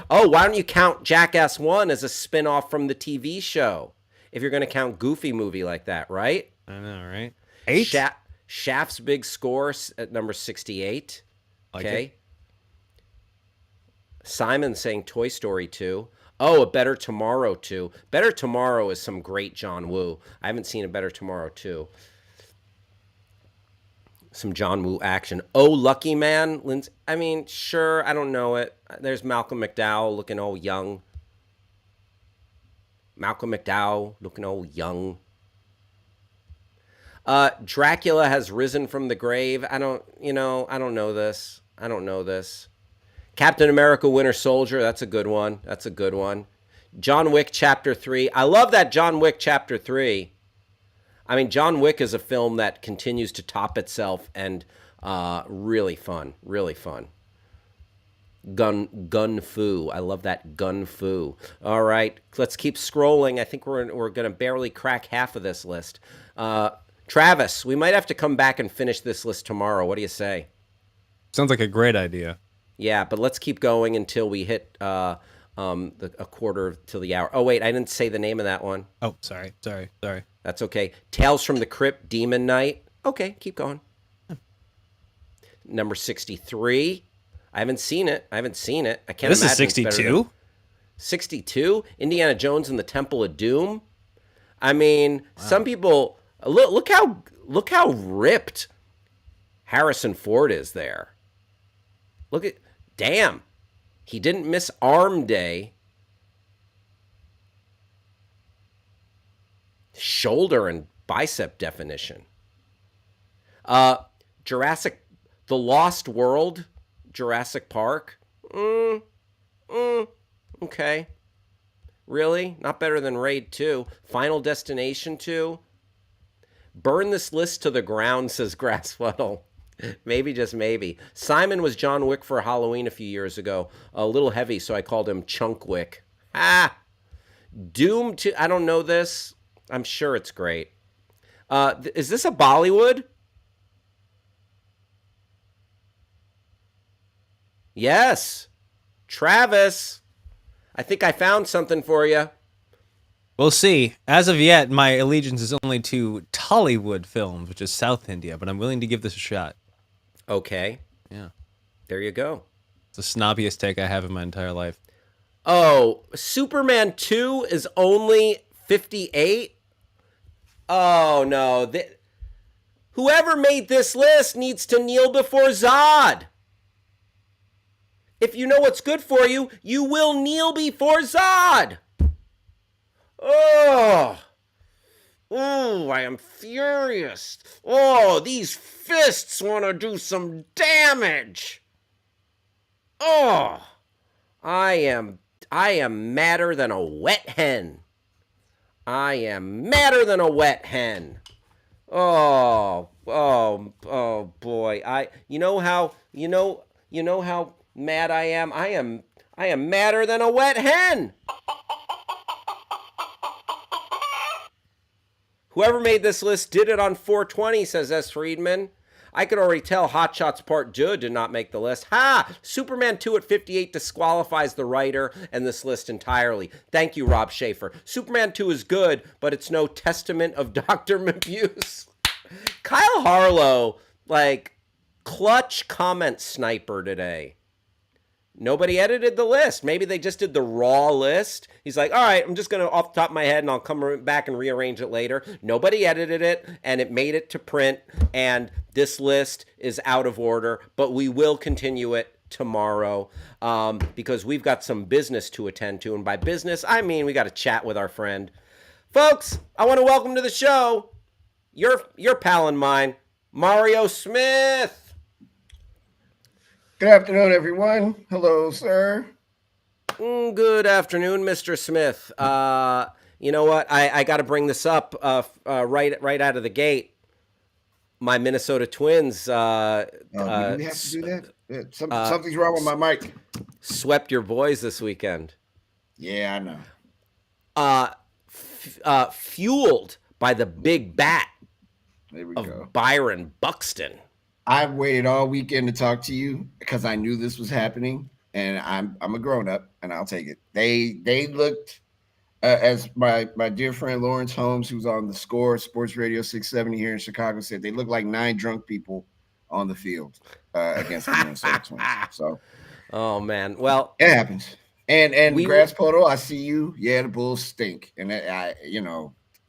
Oh, why don't you count Jackass 1 as a spin-off from the TV show? If you're going to count Goofy movie like that, right? I know, right? 8? Shaft's big score at number 68. Okay. It. Simon saying Toy Story 2. Oh, A Better Tomorrow 2. Better Tomorrow is some great John Woo. I haven't seen A Better Tomorrow 2. Some John Woo action. Oh, Lucky Man. I mean, sure, I don't know it. There's Malcolm McDowell looking all young. Dracula has risen from the grave. I don't know this. Captain America Winter Soldier, that's a good one. John Wick Chapter 3. I love that John Wick Chapter 3. I mean, John Wick is a film that continues to top itself and really fun. Gun fu. I love that gun fu. All right, let's keep scrolling. I think we're going to barely crack half of this list. Travis, we might have to come back and finish this list tomorrow. What do you say? Sounds like a great idea. Yeah, but let's keep going until we hit a quarter to the hour. Oh, wait, I didn't say the name of that one. Oh, sorry. That's okay. Tales from the Crypt, Demon Knight. Okay, keep going. Number 63. I haven't seen it. I can't This imagine. is 62? 62? Indiana Jones and the Temple of Doom? I mean, Some people look how ripped Harrison Ford is there. Damn. He didn't miss Arm Day. Shoulder and bicep definition. The Lost World, Jurassic Park. Okay. Really? Not better than Raid 2. Final Destination 2. Burn this list to the ground, says Grassfuddle. Maybe, just maybe. Simon was John Wick for Halloween a few years ago. A little heavy, so I called him Chunk Wick. Doom 2. I don't know this. I'm sure it's great. Is this a Bollywood? Yes. Travis, I think I found something for you. We'll see. As of yet, my allegiance is only to Tollywood films, which is South India, but I'm willing to give this a shot. Okay. Yeah. There you go. It's the snobbiest take I have in my entire life. Oh, Superman 2 is only 58? Oh, no. Whoever made this list needs to kneel before Zod. If you know what's good for you, you will kneel before Zod. Oh, I am furious. Oh, these fists want to do some damage. Oh, I am madder than a wet hen. Oh boy. You know how mad I am? I am madder than a wet hen. Whoever made this list did it on 420, says S. Friedman. I could already tell Hot Shots Part 2 did not make the list. Superman 2 at 58 disqualifies the writer and this list entirely. Thank you, Rob Schaefer. Superman 2 is good, but it's no testament of Dr. Mabuse. Kyle Harlow, clutch comment sniper today. Nobody edited the list. Maybe they just did the raw list. He's like, all right, I'm just going to off the top of my head and I'll come back and rearrange it later. Nobody edited it and it made it to print. And this list is out of order, but we will continue it tomorrow because we've got some business to attend to. And by business, I mean we got to chat with our friend. Folks, I want to welcome to the show your pal and mine, Mario Smith. Good afternoon, everyone. Hello, sir. Good afternoon, Mr. Smith. You know what? I got to bring this up right out of the gate. My Minnesota Twins We didn't have to do that. Something's wrong with my mic. Swept your boys this weekend. Yeah, I know. Fueled by the big bat There we of go. Byron Buxton. I've waited all weekend to talk to you because I knew this was happening, and I'm a grown up, and I'll take it. They looked as my dear friend Lawrence Holmes, who's on the Score Sports Radio 670 here in Chicago, said they look like 9 drunk people on the field against the Minnesota Twins. So, oh man, well it happens. And Grass Puddle, I see you. Yeah, the Bulls stink, and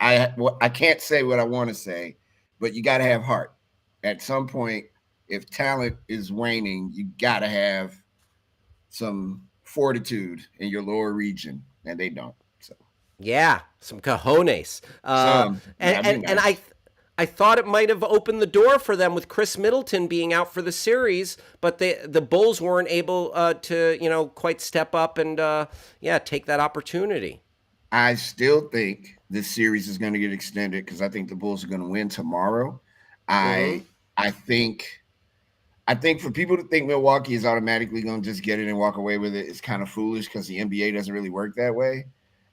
I can't say what I want to say, but you got to have heart. At some point, if talent is waning, you got to have some fortitude in your lower region, and they don't. So yeah, some cojones. And I thought it might have opened the door for them with Chris Middleton being out for the series, but the Bulls weren't able to quite step up and take that opportunity. I still think this series is going to get extended because I think the Bulls are going to win tomorrow. I think for people to think Milwaukee is automatically going to just get it and walk away with it is kind of foolish because the NBA doesn't really work that way.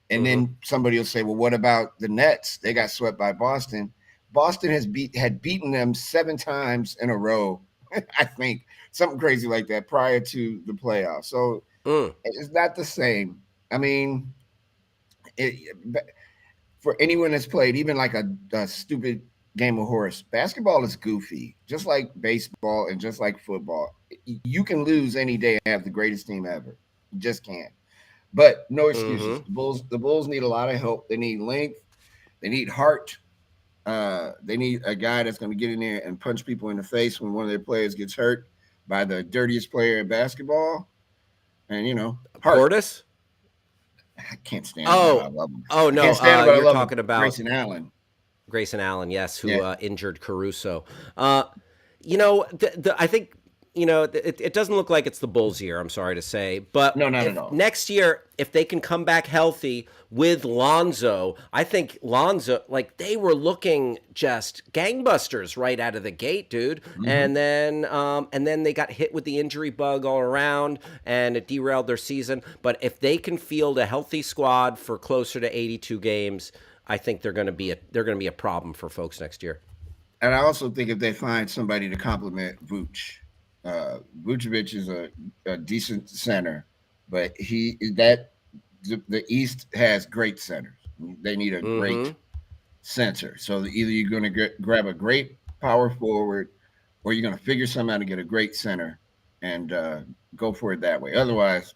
And then somebody will say, well, what about the Nets? They got swept by Boston. Boston had beaten them 7 times in a row, I think, something crazy like that prior to the playoffs. So it's not the same. I mean, for anyone that's played, even like a stupid game of horse, basketball is goofy, just like baseball and just like football. You can lose any day and have the greatest team ever. You just can't. But no excuses. The Bulls need a lot of help. They need length. They need heart. They need a guy that's going to get in there and punch people in the face when one of their players gets hurt by the dirtiest player in basketball. And, heart. Portis? I can't stand him. I love him. Oh, no. You're talking about Grayson Allen. Grayson Allen, yes, who injured Caruso. I think, it doesn't look like it's the Bulls' year, I'm sorry to say. But no, not at all. Next year, if they can come back healthy with Lonzo, I think Lonzo, they were looking just gangbusters right out of the gate, dude. And then they got hit with the injury bug all around, and it derailed their season. But if they can field a healthy squad for closer to 82 games, I think they're going to be a problem for folks next year. And I also think if they find somebody to complement Vooch. Vucevic is a decent center, but the East has great centers. They need a great center. So either you're going to grab a great power forward, or you're going to figure something out to get a great center and go for it that way. Otherwise,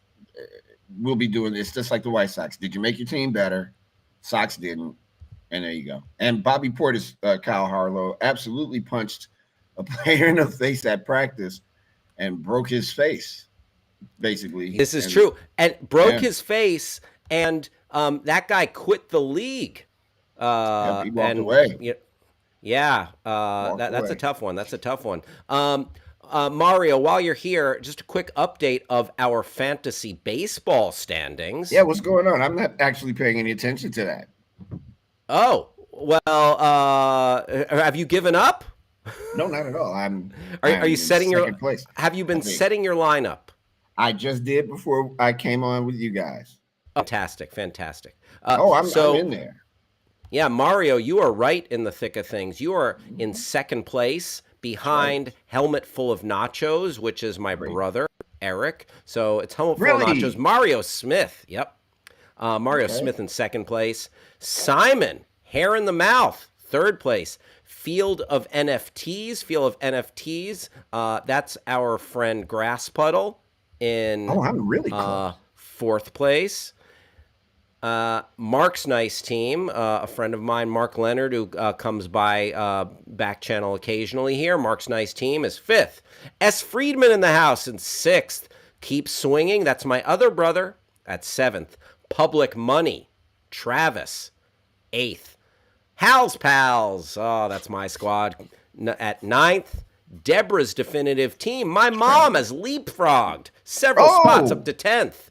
we'll be doing this just like the White Sox. Did you make your team better? Sox didn't, and there you go. And Bobby Portis, Kyle Harlow, absolutely punched a player in the face at practice and broke his face, basically. This is true. And broke his face, and that guy quit the league. He walked away. That's a tough one. That's a tough one. Mario, while you're here, just a quick update of our fantasy baseball standings. Yeah, what's going on? I'm not actually paying any attention to that. Oh, well, have you given up? No, not at all. Are you setting your place? Have you been setting your lineup? I just did before I came on with you guys. Fantastic. I'm in there. Yeah, Mario, you are right in the thick of things. You are in second place behind Helmet Full of Nachos, which is my brother, Eric. So it's Helmet Full of Nachos. Mario Smith. Yep. Mario Smith in second place. Simon, Hair in the Mouth, third place. Field of NFTs. That's our friend Grass Puddle in I'm really close. Fourth place. Mark's nice team, a friend of mine, Mark Leonard, who comes by Backchannel occasionally here. Mark's nice team is 5th. S. Friedman in the house in 6th. Keep Swinging, that's my other brother, at 7th. Public Money, Travis, 8th. Hal's Pals, oh, that's my squad, at 9th. Deborah's Definitive Team, my mom has leapfrogged several spots up to 10th.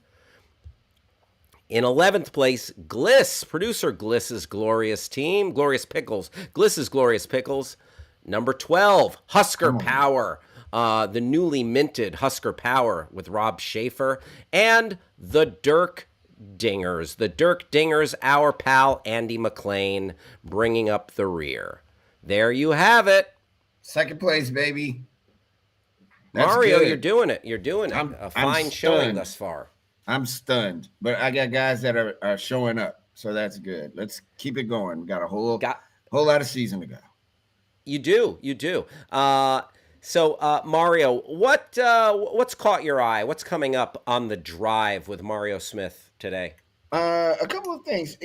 In 11th place, Gliss, producer Gliss's Glorious Team, Glorious Pickles, Gliss's Glorious Pickles. Number 12, Husker Power, the newly minted Husker Power with Rob Schaefer. And the Dirk Dingers. The Dirk Dingers, our pal Andy McLean, bringing up the rear. There you have it. 2nd place, baby. That's Mario, good. you're doing it. You're doing it. A fine showing thus far. I'm stunned, but I got guys that are showing up, so that's good. Let's keep it going. We got a whole lot of season to go. You do. So Mario, what's caught your eye? What's coming up on the drive with Mario Smith today? A couple of things.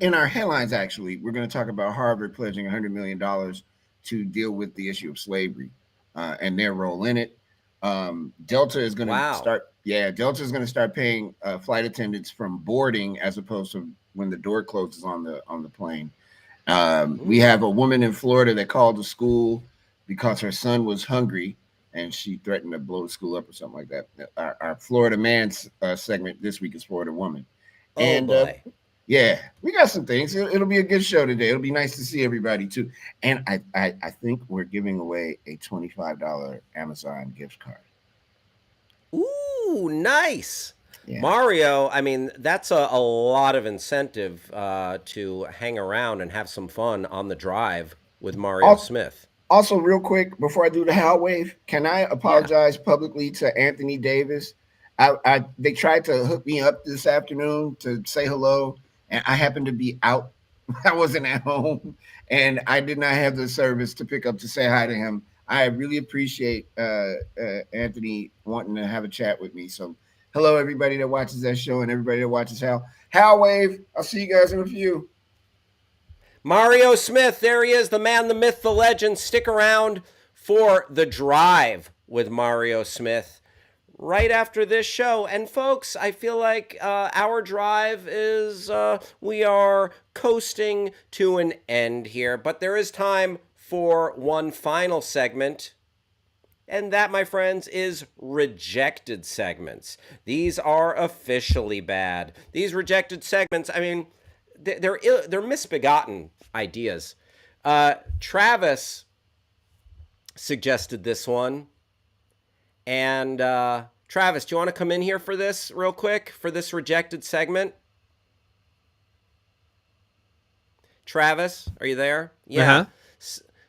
In our headlines, actually, we're going to talk about Harvard pledging $100 million to deal with the issue of slavery and their role in it. Delta is going to start. Yeah, Delta is going to start paying flight attendants from boarding as opposed to when the door closes on the plane. We have a woman in Florida that called the school because her son was hungry and she threatened to blow the school up or something like that. Our Florida man segment this week is Florida woman. Boy. Yeah, we got some things. It'll be a good show today. It'll be nice to see everybody too. And I think we're giving away a $25 Amazon gift card. Ooh, nice. Yeah. Mario, I mean, that's a lot of incentive to hang around and have some fun on the drive with Mario Smith. Also, real quick, before I do the Hal wave, can I apologize publicly to Anthony Davis? They tried to hook me up this afternoon to say hello, and I happened to be out. I wasn't at home, and I did not have the service to pick up to say hi to him. I really appreciate Anthony wanting to have a chat with me. So hello, everybody that watches that show and everybody that watches Hal wave. I'll see you guys in a few. Mario Smith, there he is, the man, the myth, the legend. Stick around for the drive with Mario Smith right after this show. And folks, I feel like our drive is, we are coasting to an end here, but there is time for one final segment. And that, my friends, is rejected segments. These are officially bad. These rejected segments, I mean, they're misbegotten ideas. Travis suggested this one. And Travis, do you want to come in here for this real quick, for this rejected segment? Travis, are you there? Yeah. Uh-huh.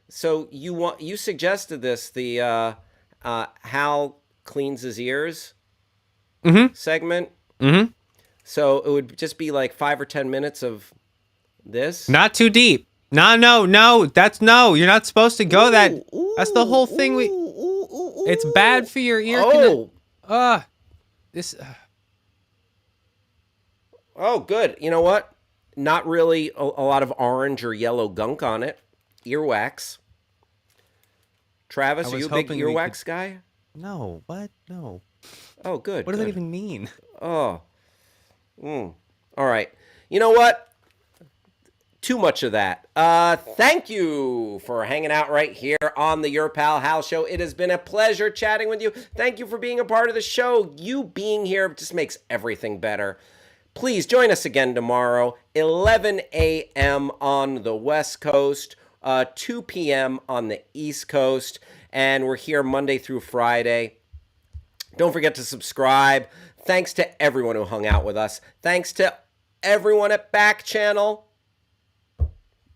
So you suggested this, the Hal cleans his ears segment. Mm-hmm. So it would just be like 5 or 10 minutes of this. Not too deep. No. That's no. You're not supposed to go that. That's the whole thing. It's bad for your ear. Oh, good. You know what? Not really a lot of orange or yellow gunk on it. Earwax. Travis, are you a big earwax guy? No. What? No. Oh, good. What does that even mean? Oh. All right. You know what? Too much of that. Thank you for hanging out right here on the Your Pal Hal Show. It has been a pleasure chatting with you. Thank you for being a part of the show. You being here just makes everything better. Please join us again tomorrow, 11 a.m. on the West Coast, 2 p.m. on the East Coast, and we're here Monday through Friday. Don't forget to subscribe. Thanks to everyone who hung out with us. Thanks to everyone at Backchannel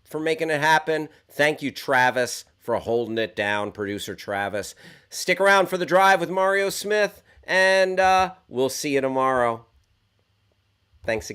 for making it happen. Thank you, Travis, for holding it down, producer Travis. Stick around for the drive with Mario Smith, and we'll see you tomorrow. Thanks again.